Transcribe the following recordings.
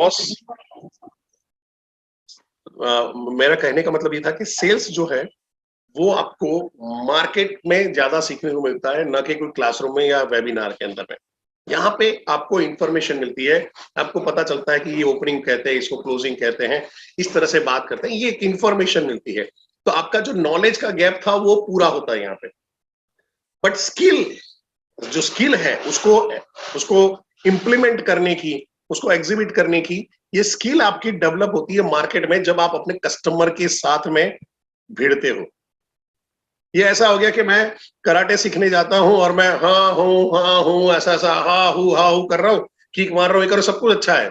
Boss, मेरा कहने का मतलब ये था कि सेल्स जो है वो आपको मार्केट में ज्यादा सीखने को मिलता है, ना कि कोई क्लासरूम में या वेबिनार के अंदर में। यहाँ पे आपको इंफॉर्मेशन मिलती है, आपको पता चलता है कि ये ओपनिंग कहते हैं, इसको क्लोजिंग कहते हैं, इस तरह से बात करते हैं, ये एक इंफॉर्मेशन मिलती है। तो आपका जो नॉलेज का गैप था वो पूरा होता है यहाँ पे। बट स्किल, जो स्किल है उसको उसको इम्प्लीमेंट करने की, उसको एग्जिबिट करने की, ये स्किल आपकी डेवलप होती है मार्केट में जब आप अपने कस्टमर के साथ में भिड़ते हो। ये ऐसा हो गया कि मैं कराटे सीखने जाता हूं और मैं हाँ हूं ऐसा ऐसा हा हूं कर रहा हूं, किक मार रहा हूं, ये करो, सब कुछ अच्छा है,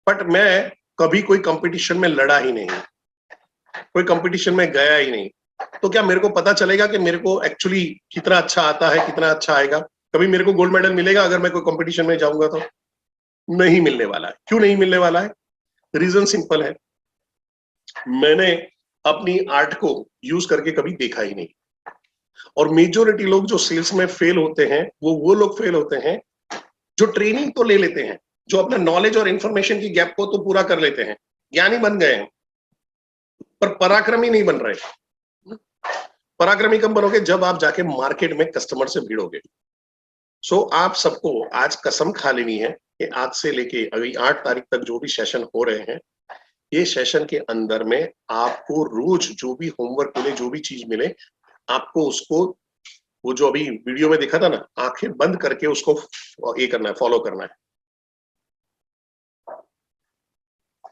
बट मैं कभी कोई कंपटीशन में लड़ा ही नहीं, कोई कंपटीशन में गया ही नहीं, तो क्या मेरे को पता चलेगा कि मेरे को एक्चुअली कितना अच्छा आता है, कितना अच्छा आएगा? कभी मेरे को गोल्ड मेडल मिलेगा अगर मैं कोई कंपटीशन में जाऊंगा? तो नहीं मिलने वाला है। क्यों नहीं मिलने वाला है? रीजन सिंपल है, मैंने अपनी आर्ट को यूज करके कभी देखा ही नहीं। और मेजोरिटी लोग जो सेल्स में फेल होते हैं वो लोग फेल होते हैं जो ट्रेनिंग तो ले लेते हैं, जो अपना नॉलेज और इंफॉर्मेशन की गैप को तो पूरा कर लेते हैं, ज्ञानी बन गए हैं, पर पराक्रमी नहीं बन रहे। पराक्रमी कब बनोगे? जब आप जाके मार्केट में कस्टमर से भिड़ोगे। सो आप सबको आज कसम खा लेनी है कि आज से लेके अभी 8 तारीख तक जो भी सेशन हो रहे हैं, ये सेशन के अंदर में आपको रोज जो भी होमवर्क मिले, जो भी चीज मिले, आपको उसको, वो जो अभी वीडियो में देखा था ना, आंखें बंद करके उसको ये करना है, फॉलो करना है।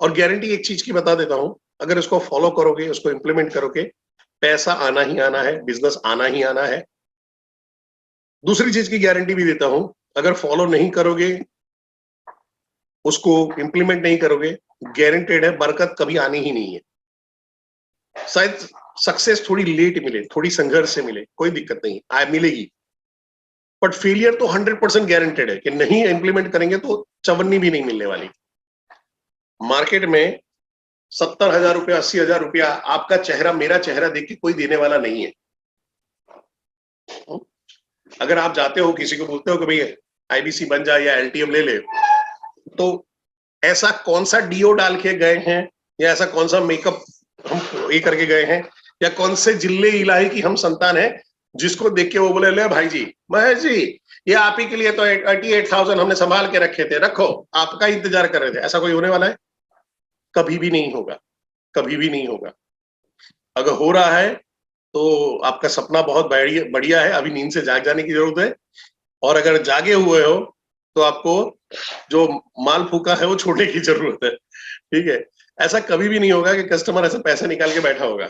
और गारंटी एक चीज की बता देता हूं, अगर इसको फॉलो करोगे, उसको इंप्लीमेंट करोगे, पैसा आना ही आना है, बिजनेस आना ही आना है। दूसरी चीज की गारंटी भी देता हूं, अगर फॉलो नहीं करोगे, उसको इंप्लीमेंट नहीं करोगे, गारंटेड है बरकत कभी आनी ही नहीं है। शायद सक्सेस थोड़ी लेट मिले, थोड़ी संघर्ष से मिले, कोई दिक्कत नहीं, आय मिलेगी, बट फेलियर तो 100% गारंटेड है कि नहीं इंप्लीमेंट करेंगे तो चवन्नी भी नहीं मिलने वाली। मार्केट में 70,000 रुपया, 80,000 रुपया आपका चेहरा, मेरा चेहरा देख के कोई देने वाला नहीं है। अगर आप जाते हो किसी को बोलते हो कि भाई आईबीसी बन जा या एलटीएम ले ले, तो ऐसा कौन सा डीओ डाल के गए हैं, या ऐसा कौन सा मेकअप हम ये करके गए हैं, या कौन से जिले इलाही की हम संतान है जिसको देख के वो बोले ले भाई जी, महेश जी, ये आप ही के लिए तो 88,000 हमने संभाल के रखे थे, रखो, आपका इंतजार कर रहे थे। ऐसा कोई होने वाला है? कभी भी नहीं होगा, कभी भी नहीं होगा। अगर हो रहा है तो आपका सपना बहुत बढ़िया है, अभी नींद से जाग जाने की जरूरत है। और अगर जागे हुए हो तो आपको जो माल फूका है वो छोड़ने की जरूरत है, ठीक है? ऐसा कभी भी नहीं होगा कि कस्टमर ऐसे पैसे निकाल के बैठा होगा।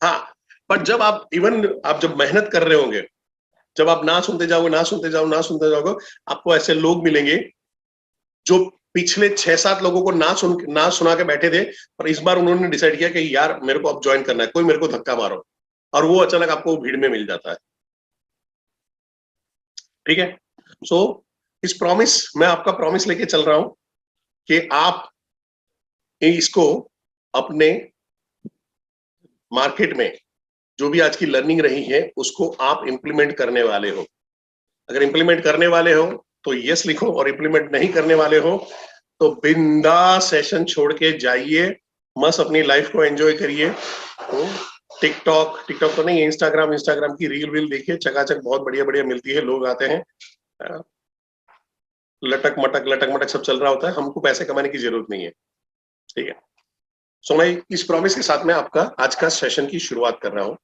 हाँ, पर जब आप आप जब मेहनत कर रहे होंगे, जब आप ना सुनते जाओगे, ना सुनते जाओ, ना सुनते जाओगे, आपको ऐसे लोग मिलेंगे जो पिछले 6-7 लोगों को ना सुना के बैठे थे, और इस बार उन्होंने डिसाइड किया कि यार मेरे को अब ज्वाइन करना है, कोई मेरे को धक्का मारो, और वो अचानक आपको भीड़ में मिल जाता है। ठीक है? सो इस प्रॉमिस, मैं आपका प्रॉमिस लेके चल रहा हूं कि आप इसको अपने मार्केट में जो भी आज की लर्निंग रही है उसको आप इंप्लीमेंट करने वाले हो। अगर इंप्लीमेंट करने वाले हो तो यस लिखो, और इंप्लीमेंट नहीं करने वाले हो तो बिंदास सेशन छोड़ के जाइए, मस्त अपनी लाइफ को एंजॉय करिए। टिकटॉक तो नहीं, इंस्टाग्राम की रील वील देखिए, चकाचक बहुत बढ़िया बढ़िया मिलती है, लोग आते हैं, लटक मटक सब चल रहा होता है, हमको पैसे कमाने की जरूरत नहीं है। ठीक है? सो मैं इस प्रॉमिस के साथ में आपका आज का सेशन की शुरुआत कर रहा हूं।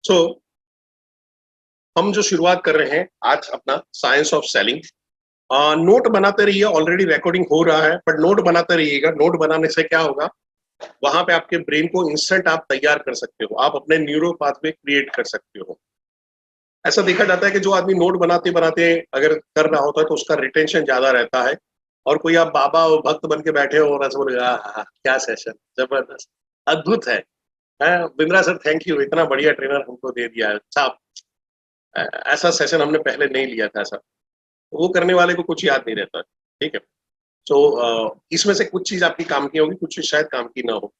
सो हम जो शुरुआत कर रहे हैं आज अपना साइंस ऑफ सेलिंग, नोट बनाते रहिए, ऑलरेडी रिकॉर्डिंग हो रहा है, बट नोट बनाते रहिएगा। नोट बनाने से क्या होगा, वहां पे आपके ब्रेन को इंस्टेंट आप तैयार कर सकते हो, आप अपने न्यूरो पाथवे क्रिएट कर सकते हो। ऐसा देखा जाता है कि जो आदमी नोट बनाते बनाते अगर कर रहा होता है तो उसका रिटेंशन ज्यादा रहता है, और कोई आप बाबा और भक्त बन के बैठे हो और ऐसा बोले क्या सेशन, जबरदस्त, अद्भुत है। बिंद्रा सर थैंक यू, इतना बढ़िया ट्रेनर हमको दे दिया है साहब, ऐसा सेशन हमने पहले नहीं लिया था ऐसा। वो करने वाले को कुछ याद नहीं रहता, ठीक है। तो इसमें से कुछ चीज आपकी काम की होगी, कुछ चीज शायद काम की ना हो।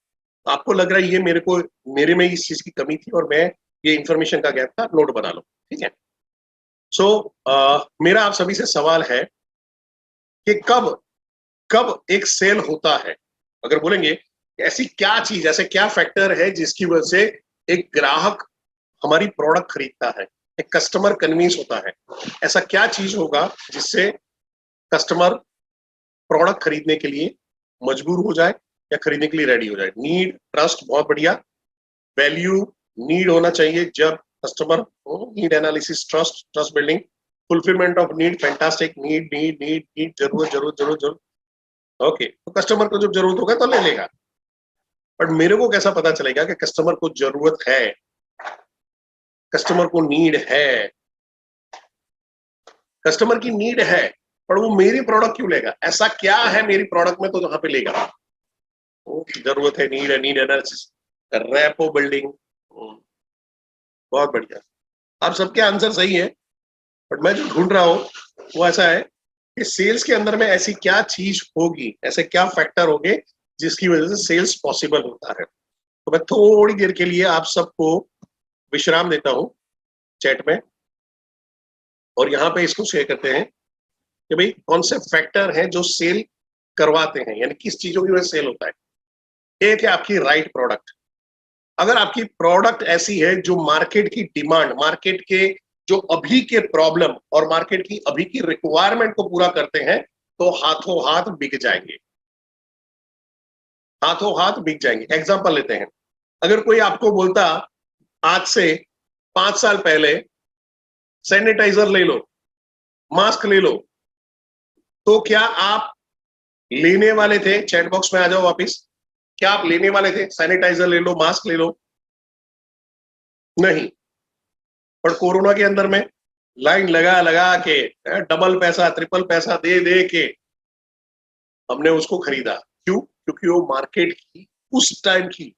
आपको लग रहा है ये मेरे में इस चीज की कमी थी और मैं ये इंफॉर्मेशन का गैप था, नोट बना लो, ठीक है। सो मेरा आप सभी से सवाल है कि कब कब एक सेल होता है। अगर बोलेंगे ऐसी क्या चीज, ऐसे क्या फैक्टर है जिसकी वजह से एक ग्राहक हमारी प्रोडक्ट खरीदता है, एक कस्टमर कन्विंस होता है, ऐसा क्या चीज होगा जिससे कस्टमर प्रोडक्ट खरीदने के लिए मजबूर हो जाए या खरीदने के लिए रेडी हो जाए। नीड, ट्रस्ट, बहुत बढ़िया। वैल्यू, नीड होना चाहिए जब customer, need analysis, trust, trust building, fulfilment of need, fantastic, need need need need, जरूरत जरूरत जरूरत जरूरत, ओके। तो कस्टमर को जब जरूरत होगा तो ले लेगा, बट मेरे को कैसा पता चलेगा कि कस्टमर को जरूरत है, कस्टमर को नीड है, कस्टमर की नीड है, पर वो मेरी प्रोडक्ट क्यों लेगा, ऐसा क्या है मेरी प्रोडक्ट में तो वहां पे लेगा। जरूरत है, नीड एनालिसिस, रैपो बिल्डिंग, बहुत बढ़िया। आप सबके आंसर सही है, बट मैं जो ढूंढ रहा हूं वो ऐसा है कि सेल्स के अंदर में ऐसी क्या चीज होगी, ऐसे क्या फैक्टर होंगे जिसकी वजह से सेल्स पॉसिबल होता है। तो मैं थोड़ी देर के लिए आप सबको विश्राम देता हूं चैट में, और यहाँ पे इसको शेयर करते हैं कि भाई कौन से फैक्टर हैं जो सेल करवाते हैं, यानी किस चीजों की वजह से सेल होता है। एक है आपकी राइट प्रोडक्ट। अगर आपकी प्रोडक्ट ऐसी है जो मार्केट की डिमांड, मार्केट के जो अभी के प्रॉब्लम और मार्केट की अभी की रिक्वायरमेंट को पूरा करते हैं, तो हाथों हाथ बिक जाएंगे, हाथों हाथ बिक जाएंगे। एग्जांपल लेते हैं, अगर कोई आपको बोलता आज से 5 साल पहले सैनिटाइजर ले लो, मास्क ले लो, तो क्या आप लेने वाले थे? चैट बॉक्स में आ जाओ वापिस, क्या आप लेने वाले थे? सैनिटाइजर ले लो, मास्क ले लो? नहीं। पर कोरोना के अंदर में लाइन लगा लगा के, डबल पैसा ट्रिपल पैसा दे दे के हमने उसको खरीदा। क्यों? क्योंकि वो मार्केट की उस टाइम की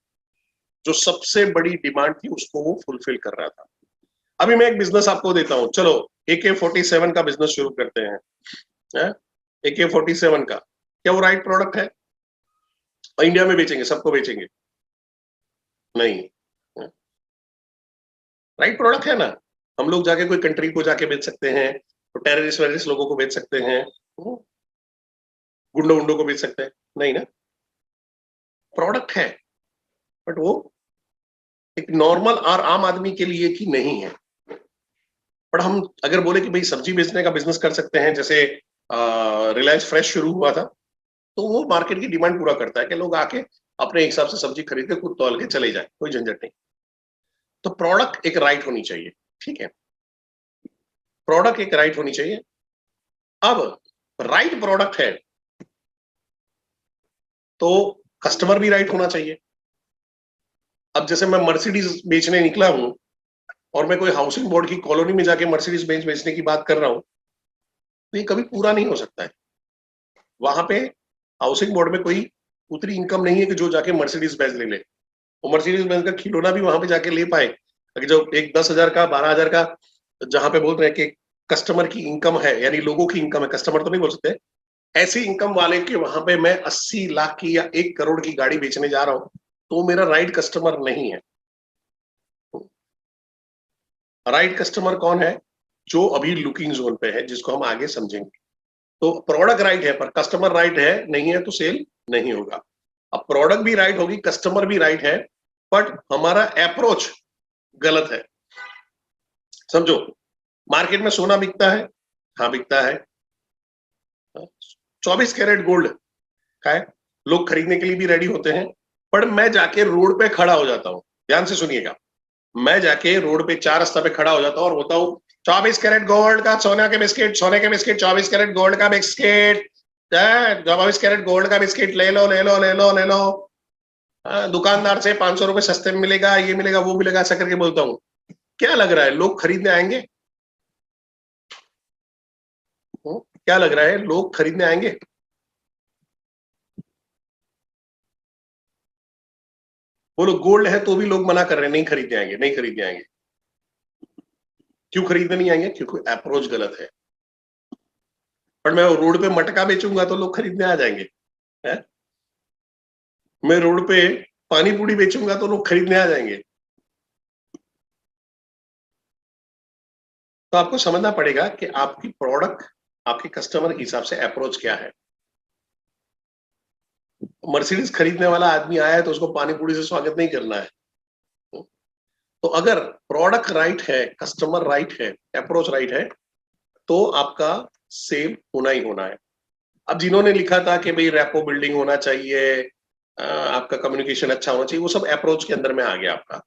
जो सबसे बड़ी डिमांड थी उसको वो फुलफिल कर रहा था। अभी मैं एक बिजनेस आपको देता हूं, चलो AK-47 का बिजनेस शुरू करते हैं। AK-47 का क्या वो राइट प्रोडक्ट है? इंडिया में बेचेंगे, सबको बेचेंगे? नहीं। राइट प्रोडक्ट है ना, हम लोग जाके कोई कंट्री को जाके बेच सकते हैं, तो टेररिस्ट वेरिस्ट लोगों को बेच सकते हैं, गुंडों गुंडों को बेच सकते हैं? नहीं ना, प्रोडक्ट है, बट वो एक नॉर्मल और आम आदमी के लिए की नहीं है। पर हम अगर बोले कि भाई सब्जी बेचने का बिजनेस कर सकते हैं, जैसे रिलायंस फ्रेश शुरू हुआ था, तो वो मार्केट की डिमांड पूरा करता है कि लोग आके अपने हिसाब से सब्जी खरीद के खुद तौल के चले जाए, कोई झंझट नहीं। तो प्रोडक्ट एक राइट होनी चाहिए, ठीक है, प्रोडक्ट एक राइट होनी चाहिए। अब राइट प्रोडक्ट है तो कस्टमर भी राइट होना चाहिए। अब जैसे मैं मर्सिडीज बेचने निकला हूं और मैं कोई हाउसिंग बोर्ड की कॉलोनी में जाके मर्सिडीज बेंच बेचने की बात कर रहा हूं, तो ये कभी पूरा नहीं हो सकता है। वहां पे हाउसिंग बोर्ड में कोई उतनी इनकम नहीं है कि जो जाके मर्सिडीज बेंच ले ले, वो मर्सिडीज बेंच का खिलौना भी वहां पे जाके ले पाए। अगर जो एक 10,000 का 12,000 का, जहां पे बोल रहे हैं कि कस्टमर की इनकम है, यानी लोगों की इनकम है, कस्टमर तो नहीं बोल सकते, ऐसी इनकम वाले के वहां पे मैं 80 लाख की या 1 करोड़ की गाड़ी बेचने जा रहा हूं, तो मेरा राइट कस्टमर नहीं है। राइट कस्टमर कौन है? जो अभी लुकिंग जोन पे है, जिसको हम आगे समझेंगे। तो प्रोडक्ट राइट है पर कस्टमर राइट है नहीं है, तो सेल नहीं होगा। अब प्रोडक्ट भी राइट होगी, कस्टमर भी राइट है, बट हमारा अप्रोच गलत है। समझो, मार्केट में सोना बिकता है, हाँ बिकता है, 24 कैरेट गोल्ड का है, लोग खरीदने के लिए भी रेडी होते हैं। पर मैं जाके रोड पे खड़ा हो जाता हूं, ध्यान से सुनिएगा, मैं जाके रोड पे 4 रास्ता पे खड़ा हो जाता हूं और बोलता हूं 24 कैरेट गोल्ड का सोना के बिस्किट, सोने के बिस्किट, 24 कैरेट गोल्ड का बिस्किट, 24 कैरेट गोल्ड का बिस्किट ले लो ले लो ले लो ले लो। दुकानदार से 500 रुपए सस्ते में मिलेगा, ये मिलेगा वो मिलेगा, ऐसा करके बोलता हूँ। क्या लग रहा है लोग खरीदने आएंगे? क्या लग रहा है, लोग खरीदने आएंगे? बोलो गोल्ड है तो भी लोग मना कर रहे हैं, नहीं खरीदने आएंगे, नहीं खरीदने आएंगे। क्यों खरीदने नहीं आएंगे? क्योंकि अप्रोच गलत है। पर मैं रोड पे मटका बेचूंगा तो लोग खरीदने आ जाएंगे, है? मैं रोड पे पानी पूरी बेचूंगा तो लोग खरीदने आ जाएंगे। तो आपको समझना पड़ेगा कि आपकी प्रोडक्ट आपके कस्टमर के हिसाब से अप्रोच क्या है। मर्सिडीज खरीदने वाला आदमी आया है तो उसको पानी पूरी से स्वागत नहीं करना है। तो अगर प्रोडक्ट राइट है, कस्टमर राइट है, अप्रोच राइट है, तो आपका सेल होना ही होना है। अब जिन्होंने लिखा था कि भाई रैपो बिल्डिंग होना चाहिए, आपका कम्युनिकेशन अच्छा होना चाहिए, वो सब अप्रोच के अंदर में आ गया। आपका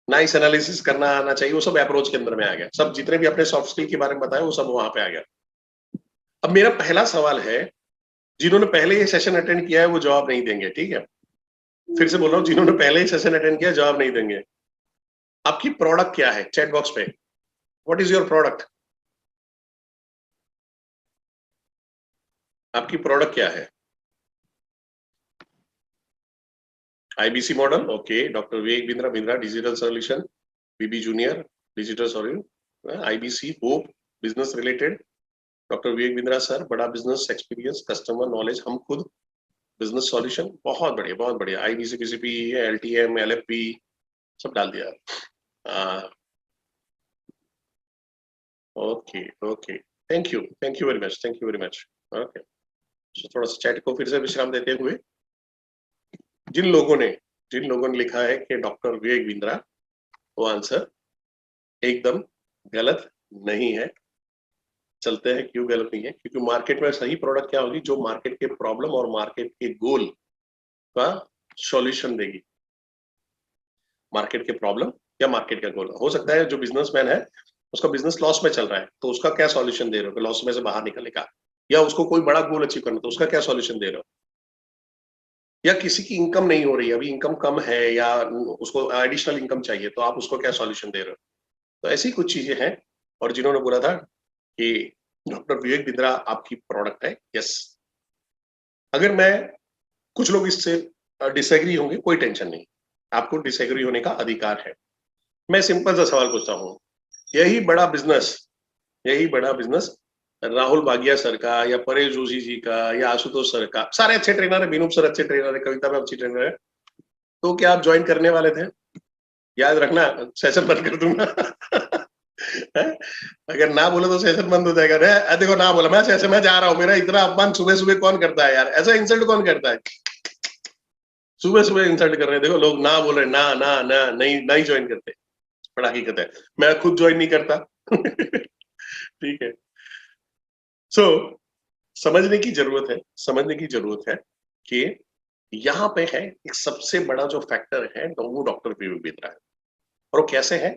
नाइस एनालिसिस करना आना चाहिए, वो सब अप्रोच के अंदर में आ गया। सब जितने भी अपने सॉफ्ट स्किल के बारे में बताया वो सब वहां पे आ गया। अब मेरा पहला सवाल है, जिन्होंने पहले ये सेशन अटेंड किया है वो जवाब नहीं देंगे, ठीक है? फिर से बोल रहा हूँ, जिन्होंने पहले ही सेशन अटेंड किया जवाब नहीं देंगे। आपकी प्रोडक्ट क्या है? चैट बॉक्स पे व्हाट इज योर प्रोडक्ट? आपकी प्रोडक्ट क्या है? IBC model, okay. Doctor Vivek Bindra, Bindra digital solution, BB junior digital solution, IBC hope business related. Doctor Vivek Bindra sir, बड़ा बिजनेस एक्सपीरियंस, कस्टमर नॉलेज, हम खुद बिजनेस सॉल्यूशन। बहुत बढ़िया, बहुत बढ़िया। आईबीसी, बीसीपी, एलटीएम, एलएफपी सब डाल दिया। Okay okay, thank you very much, thank you very much. Okay, थोड़ा सा चैट को फिर से विश्राम देते हुए, जिन लोगों ने जिन लोगों ने लिखा है कि डॉक्टर विवेक बिंद्रा, वो आंसर एकदम गलत नहीं है। चलते हैं क्यों गलत नहीं है। क्योंकि मार्केट में सही प्रोडक्ट क्या होगी, जो मार्केट के प्रॉब्लम और मार्केट के गोल का सॉल्यूशन देगी। मार्केट के प्रॉब्लम या मार्केट का गोल हो सकता है। जो बिजनेसमैन है उसका बिजनेस लॉस में चल रहा है, तो उसका क्या सॉल्यूशन दे रहे हो? लॉस में से बाहर निकलेगा। या उसको कोई बड़ा गोल अचीव करना, तो उसका क्या सॉल्यूशन दे रहे हो? या किसी की इनकम नहीं हो रही, अभी इनकम कम है, या उसको एडिशनल इनकम चाहिए, तो आप उसको क्या सॉल्यूशन दे रहे हो? तो ऐसी कुछ चीजें हैं। और जिन्होंने बोला था कि डॉक्टर विवेक बिंद्रा आपकी प्रोडक्ट है, यस। अगर मैं, कुछ लोग इससे डिसएग्री होंगे, कोई टेंशन नहीं, आपको डिसएग्री होने का अधिकार है। मैं सिंपल सा सवाल पूछता हूँ, यही बड़ा बिजनेस यही बड़ा बिजनेस राहुल बागिया सर का, या परेश जोशी जी का, या आशुतोष सर का, सारे अच्छे ट्रेनर है, विनूप सर अच्छे ट्रेनर है, कविता में अच्छी ट्रेनर है, तो क्या आप ज्वाइन करने वाले थे? याद रखना, सेशन बंद कर दूंगा। अगर ना बोले तो सेशन बंद हो जाएगा। देखो, ना बोला मैं सेशन में जा रहा हूँ, मेरा इतना अपमान सुबह सुबह कौन करता है यार? ऐसा इंसल्ट कौन करता है? सुबह सुबह इंसल्ट कर रहे हैं। देखो, लोग ना बोल रहे, ना ना ना, नहीं नहीं ज्वाइन करते। बड़ा हकीकत है, मैं खुद ज्वाइन नहीं करता। ठीक है। सो समझने की जरूरत है, समझने की जरूरत है कि यहाँ पे है एक सबसे बड़ा जो फैक्टर है, तो वो डॉक्टर विवेक बिंद्रा है। और वो कैसे है?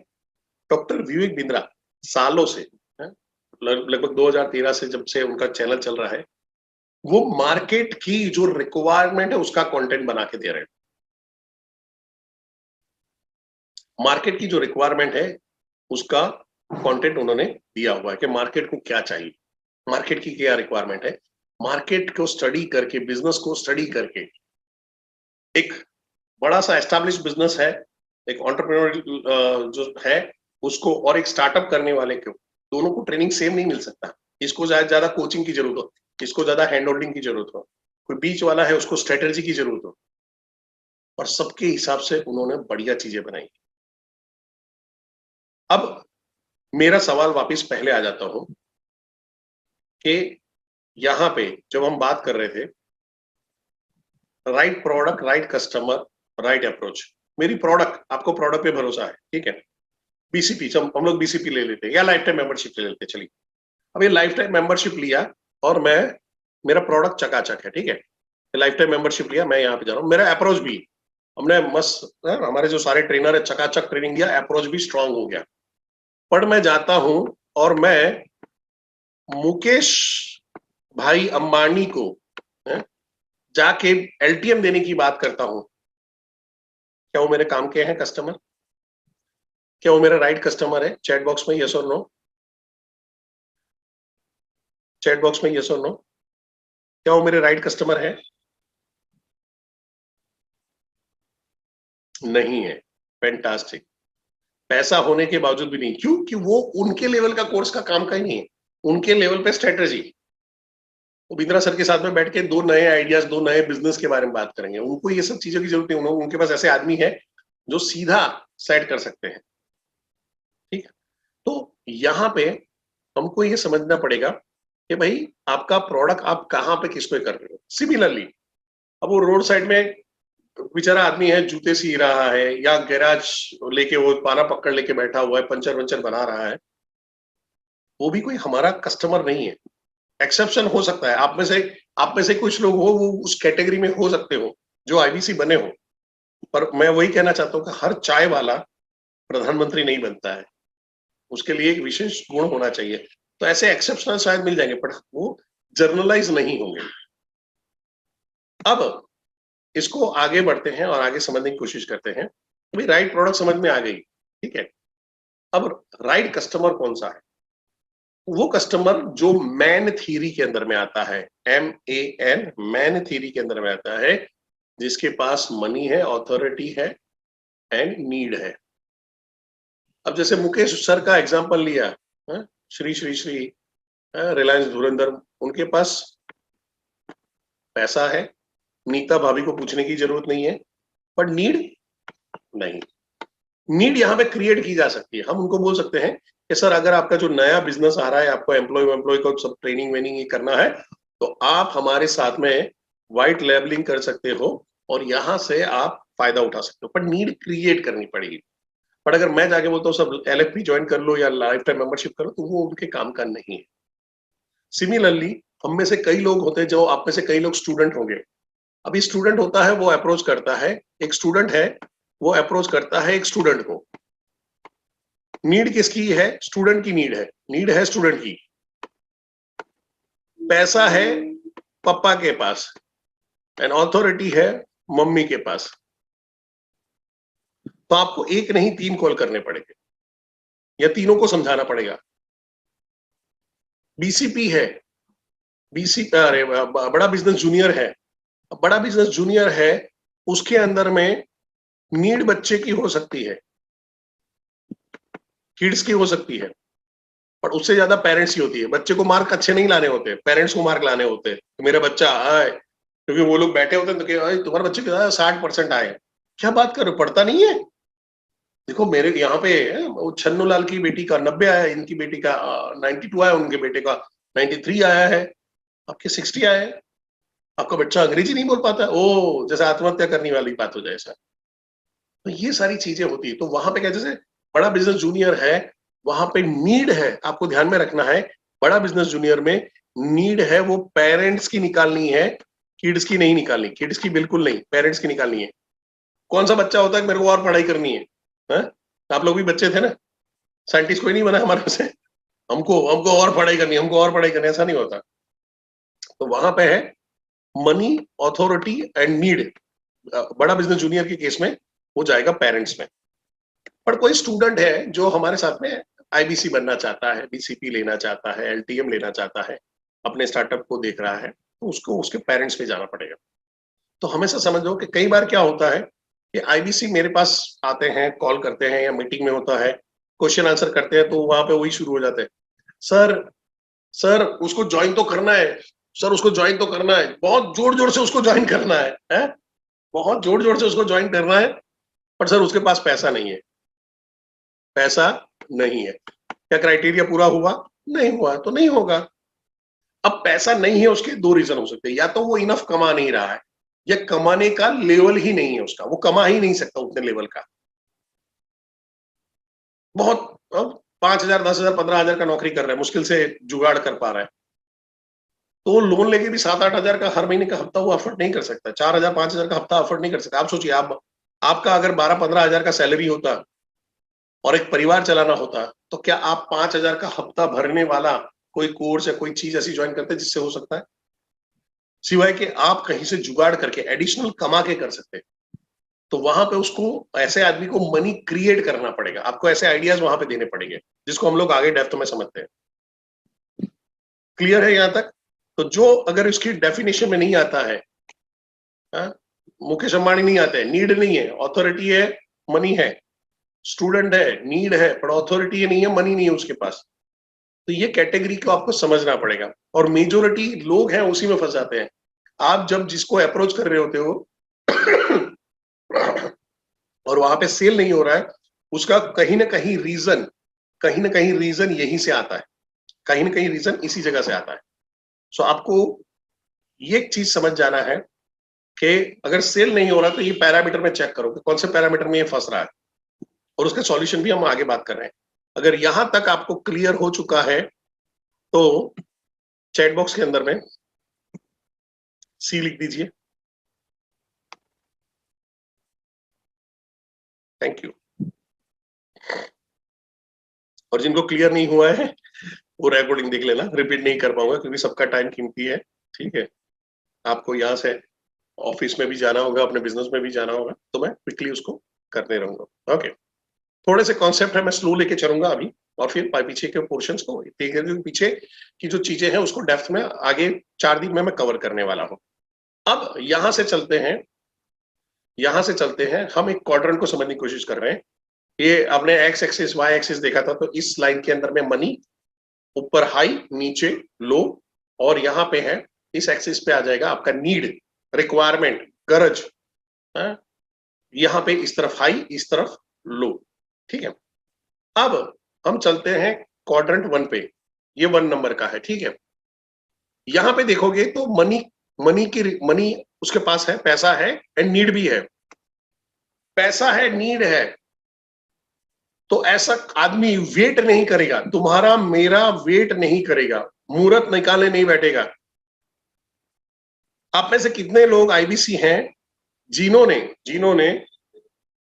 डॉक्टर विवेक बिंद्रा सालों से, लगभग 2013 से जब से उनका चैनल चल रहा है, वो मार्केट की जो रिक्वायरमेंट है उसका कंटेंट बना के दे रहे हैं। मार्केट की जो रिक्वायरमेंट है उसका कंटेंट उन्होंने दिया हुआ है कि मार्केट को क्या चाहिए, मार्केट की क्या रिक्वायरमेंट है। मार्केट को स्टडी करके, बिजनेस को स्टडी करके, एक बड़ा सा एस्टैब्लिश बिजनेस है, एक एंटरप्रेन्योर जो है उसको, और एक स्टार्टअप करने वाले को, दोनों को ट्रेनिंग सेम नहीं मिल सकता। इसको ज्यादा कोचिंग की जरूरत हो, इसको ज्यादा हैंड होल्डिंग की जरूरत हो, कोई बीच वाला है उसको स्ट्रेटेजी की जरूरत हो। और सबके हिसाब से उन्होंने बढ़िया चीजें बनाई। अब मेरा सवाल वापस पहले आ जाता हूं कि यहां पे जब हम बात कर रहे थे, right product, right customer, right approach. मेरी प्रोडक्ट, आपको प्रोडक्ट पे भरोसा है, ठीक है? बीसीपी, हम लोग बीसीपी ले लेते हैं या लाइफ टाइम मेंबरशिप ले लेते हैं। चलिए, अब ये लाइफ टाइम मेंबरशिप लिया और मैं, मेरा प्रोडक्ट चकाचक है, ठीक है? लाइफ टाइम मेंबरशिप लिया, मैं यहाँ पे जा रहा हूँ, मेरा अप्रोच भी, हमने मस्त, हमारे जो सारे ट्रेनर है चकाचक ट्रेनिंग दिया, अप्रोच भी स्ट्रांग हो गया। पर मैं जाता हूं और मैं मुकेश भाई अंबानी को है, जाके एलटीएम देने की बात करता हूं, क्या वो मेरे काम के हैं कस्टमर? क्या वो मेरा राइट कस्टमर है? चैट बॉक्स में यस और नो। चैट बॉक्स में यस और नो, क्या वो मेरे राइट कस्टमर है? नहीं है। फैंटास्टिक। पैसा होने के बावजूद भी नहीं, क्यों? कि वो उनके लेवल का कोर्स का काम का ही नहीं है, उनके लेवल पे स्ट्रेटेजी। वो बिंद्रा सर के साथ में बैठ के दो नए आइडियाज, दो नए बिजनेस के बारे में बात करेंगे। उनको ये सब चीजों की जरूरत नहीं, उनके पास ऐसे आदमी है जो सीधा सेट कर सकते हैं। ठीक है, तो यहाँ पे हमको ये समझना पड़ेगा कि भाई आपका प्रोडक्ट आप कहाँ पे किसको कर रहे हो। सिमिलरली अब वो रोड साइड में बेचारा आदमी है, जूते सी रहा है या गैराज लेके वो पाना पकड़ लेके बैठा हुआ है, पंचर वंचर बना रहा है, वो भी कोई हमारा कस्टमर नहीं है। एक्सेप्शन हो सकता है, आप में से कुछ लोग हो वो उस कैटेगरी में हो सकते हो जो आईबीसी बने हो, पर मैं वही कहना चाहता हूँ कि हर चाय वाला प्रधानमंत्री नहीं बनता है, उसके लिए एक विशेष गुण होना चाहिए। तो ऐसे एक्सेप्शनल शायद मिल जाएंगे, पर वो जर्नलाइज नहीं होंगे। अब इसको आगे बढ़ते हैं और आगे समझने की कोशिश करते हैं। भाई राइट प्रोडक्ट समझ में आ गई, ठीक है। अब राइट कस्टमर कौन सा है? वो कस्टमर जो मैन थ्योरी के अंदर में आता है, MAN, मैन थ्योरी के अंदर में आता है, जिसके पास मनी है, ऑथोरिटी है एंड नीड है। अब जैसे मुकेश सर का एग्जांपल लिया, श्री श्री श्री रिलायंस धुरंधर, उनके पास पैसा है, नीता भाभी को पूछने की जरूरत नहीं है, पर नीड नहीं। नीड यहाँ पे क्रिएट की जा सकती है। हम उनको बोल सकते हैं कि सर अगर आपका जो नया बिजनेस आ रहा है, आपको एम्प्लॉय को सब ट्रेनिंग वेनिंग करना है, तो आप हमारे साथ में व्हाइट लेबलिंग कर सकते हो और यहाँ से आप फायदा उठा सकते हो, पर नीड क्रिएट करनी पड़ेगी। पर अगर मैं जाके बोलता हूँ सब LFP ज्वाइन कर लो या लाइफ टाइम मेंबरशिप करो, तो वो उनके काम का नहीं है। सिमिलरली हम में से कई लोग होते हैं, जो आप में से कई लोग स्टूडेंट होंगे। अभी स्टूडेंट होता है, वो अप्रोच करता है, एक स्टूडेंट है वो अप्रोच करता है एक स्टूडेंट को। नीड किसकी है? स्टूडेंट की नीड है स्टूडेंट की। पैसा है पापा के पास एंड ऑथोरिटी है मम्मी के पास। तो आपको एक नहीं 3 कॉल करने पड़ेंगे या तीनों को समझाना पड़ेगा। BCP है, अरे बड़ा बिजनेस जूनियर है। बड़ा बिजनेस जूनियर है, उसके अंदर में नीड बच्चे की हो सकती है, किड्स की हो सकती है, पर उससे ज्यादा पेरेंट्स की होती है। बच्चे को मार्क अच्छे नहीं लाने होते, पेरेंट्स को मार्क लाने होते हैं। तो मेरा बच्चा आए, क्योंकि वो लोग बैठे होते हैं तो तुम्हारे बच्चे के 60% आए। क्या बात कर रहे हो, पढ़ता नहीं है? देखो मेरे यहाँ पे छन्नू लाल की बेटी का 90 आया, इनकी बेटी का 92 आया, उनके बेटे का 93 आया है, आपके 60 आया है। आपका बच्चा अंग्रेजी नहीं बोल पाता, ओ जैसे आत्महत्या करने वाली बात हो जाए सर। तो ये सारी चीजें होती है। तो वहां पे क्या, जैसे बड़ा बिजनेस जूनियर है, वहां पे नीड है, आपको ध्यान में रखना है। बड़ा बिजनेस जूनियर में नीड है, वो पेरेंट्स की निकालनी है, किड्स की नहीं निकालनी। किड्स की बिल्कुल नहीं, पेरेंट्स की निकालनी है। कौन सा बच्चा होता है कि मेरे को और पढ़ाई करनी है? आप लोग भी बच्चे थे ना, साइंटिस्ट कोई नहीं बना हमारे से, हमको हमको और पढ़ाई करनी है, हमको और पढ़ाई करनी है, ऐसा नहीं होता। तो वहां पे है मनी, ऑथोरिटी एंड नीड। बड़ा बिजनेस जूनियर के केस में हो जाएगा पेरेंट्स में। पर कोई स्टूडेंट है जो हमारे साथ में IBC बनना चाहता है, BCP लेना चाहता है, LTM लेना चाहता है, अपने स्टार्टअप को देख रहा है, तो उसको उसके पेरेंट्स पे जाना पड़ेगा। तो हमेशा समझो कि कई बार क्या होता है कि IBC मेरे पास आते हैं, कॉल करते हैं या मीटिंग में होता है, क्वेश्चन आंसर करते हैं, तो वहां पे वही शुरू हो जाते हैं, सर सर उसको ज्वाइन तो करना है, सर उसको ज्वाइन तो करना है, बहुत जोर जोर से उसको ज्वाइन करना है? बहुत जोर जोर से उसको ज्वाइन करना है, पर सर उसके पास पैसा नहीं है। पैसा नहीं है, क्या क्राइटेरिया पूरा हुआ? नहीं हुआ तो नहीं होगा। अब पैसा नहीं है, उसके दो रीजन हो सकते हैं, या तो वो इनफ कमा नहीं रहा है, या कमाने का लेवल ही नहीं है उसका, वो कमा ही नहीं सकता उतने लेवल का। बहुत 5,000, 10,000, 15,000 का नौकरी कर रहा है, मुश्किल से जुगाड़ कर पा रहा है, तो लोन लेके भी 7-8 हजार का हर महीने का हफ्ता वो अफोर्ड नहीं कर सकता, 4,000, 5,000 का हफ्ता अफोर्ड नहीं कर सकता। आप सोचिए, आप आपका अगर 12-15 हजार का सैलरी होता और एक परिवार चलाना होता, तो क्या आप 5,000 का हफ्ता भरने वाला कोई कोर्स या कोई चीज ऐसी ज्वाइन करते जिससे हो सकता है? सिवाय कि आप कहीं से जुगाड़ करके एडिशनल कमा के कर सकते हैं। तो वहां पे उसको, ऐसे आदमी को मनी क्रिएट करना पड़ेगा, आपको ऐसे आइडियाज वहां पे देने पड़ेंगे, जिसको हम लोग आगे डेप्थ में समझते हैं। क्लियर है यहां तक? तो जो अगर इसकी डेफिनेशन में नहीं आता है, मुकेश अंबानी नहीं आते, नीड नहीं है, ऑथोरिटी है, मनी है, स्टूडेंट है, नीड है, पर ऑथोरिटी नहीं है, मनी नहीं है उसके पास, तो ये कैटेगरी को आपको समझना पड़ेगा। और मेजोरिटी लोग हैं उसी में फंस जाते हैं। आप जब जिसको अप्रोच कर रहे होते हो और वहां पे सेल नहीं हो रहा है, उसका कहीं ना कहीं रीजन यहीं से आता है, कहीं ना कहीं रीजन इसी जगह से आता है। सो आपको ये एक चीज समझ जाना है कि अगर सेल नहीं हो रहा तो ये पैरामीटर में चेक करो कि कौन से पैरामीटर में ये फंस रहा है, और उसके सॉल्यूशन भी हम आगे बात कर रहे हैं। अगर यहां तक आपको क्लियर हो चुका है तो चैट बॉक्स के अंदर में सी लिख दीजिए। Thank you. और जिनको क्लियर नहीं हुआ है वो रिकॉर्डिंग देख लेना, रिपीट नहीं कर पाऊंगा क्योंकि सबका टाइम कीमती है, ठीक है। आपको यहाँ से ऑफिस में भी जाना होगा, अपने बिजनेस में भी जाना होगा, तो मैं क्विकली उसको करते रहूंगा। ओके, थोड़े से कॉन्सेप्ट है, मैं स्लो लेके चलूंगा अभी, और फिर पीछे के पोर्शंस को देख रहे, पीछे की जो चीजें हैं उसको डेप्थ में आगे 4 दिन में मैं कवर करने वाला हूं। अब यहां से चलते हैं, हम एक क्वाड्रेंट को समझने की कोशिश कर रहे हैं। ये आपने एक्स एक्सिस वाई एक्सिस देखा था, तो इस लाइन के अंदर में मनी ऊपर हाई, नीचे लो, और यहां पे है इस एक्सिस पे आ जाएगा आपका नीड, रिक्वायरमेंट, गरज, यहां पे इस तरफ हाई, इस तरफ लो, ठीक है। अब हम चलते हैं क्वाड्रेंट 1 पे, ये 1 नंबर का है, ठीक है। यहां पे देखोगे तो मनी उसके पास है, पैसा है एंड नीड भी है। पैसा है, नीड है, तो ऐसा आदमी वेट नहीं करेगा, तुम्हारा मेरा वेट नहीं करेगा, मुहूर्त निकालने नहीं बैठेगा। आप में से कितने लोग आईबीसी हैं जिन्होंने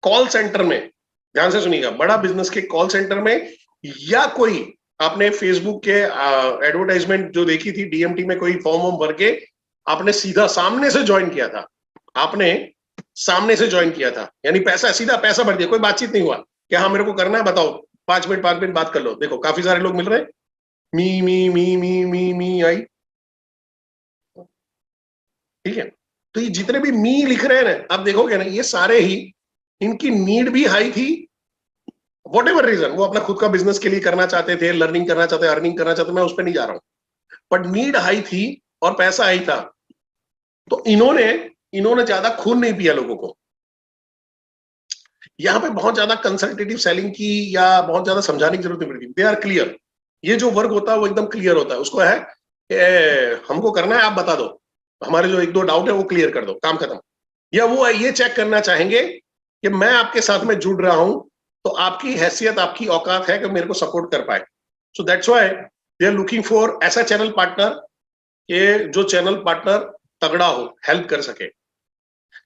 कॉल सेंटर में, ध्यान से सुनिएगा, बड़ा बिजनेस के कॉल सेंटर में, या कोई आपने फेसबुक के एडवर्टाइजमेंट जो देखी थी, डीएमटी में कोई फॉर्म भर के आपने सीधा सामने से ज्वाइन किया था, यानी पैसा सीधा पैसा भर दिया, कोई बातचीत नहीं हुआ कि हाँ मेरे को करना है, बताओ, 5 मिनट बात कर लो। देखो काफी सारे लोग मिल रहे हैं, मी मी मी मी मी मी आई, ठीक है। तो ये जितने भी मी लिख रहे हैं ना, आप देखोगे ना, ये सारे ही, इनकी नीड भी हाई थी, वॉट एवर रीजन, वो अपना खुद का बिजनेस के लिए करना चाहते थे, लर्निंग करना चाहते, अर्निंग करना चाहते, मैं उस पर नहीं जा रहा हूं, बट नीड हाई थी और पैसा हाई था। तो इन्होंने ज्यादा खून नहीं पिया लोगों को, यहां पे बहुत ज्यादा कंसल्टेटिव सेलिंग की या बहुत ज्यादा समझाने की जरूरत नहीं पड़ती, दे आर क्लियर। ये जो वर्क होता है वो एकदम क्लियर होता है, उसको है हमको करना है, आप बता दो, हमारे जो 1-2 डाउट है वो क्लियर कर दो, काम खत्म। या वो ये चेक करना चाहेंगे कि मैं आपके साथ में जुड़ रहा हूं तो आपकी हैसियत, आपकी औकात है कि मेरे को सपोर्ट कर पाए। So that's why they are looking for ऐसा चैनल पार्टनर कि जो चैनल पार्टनर तगड़ा हो, हेल्प कर सके,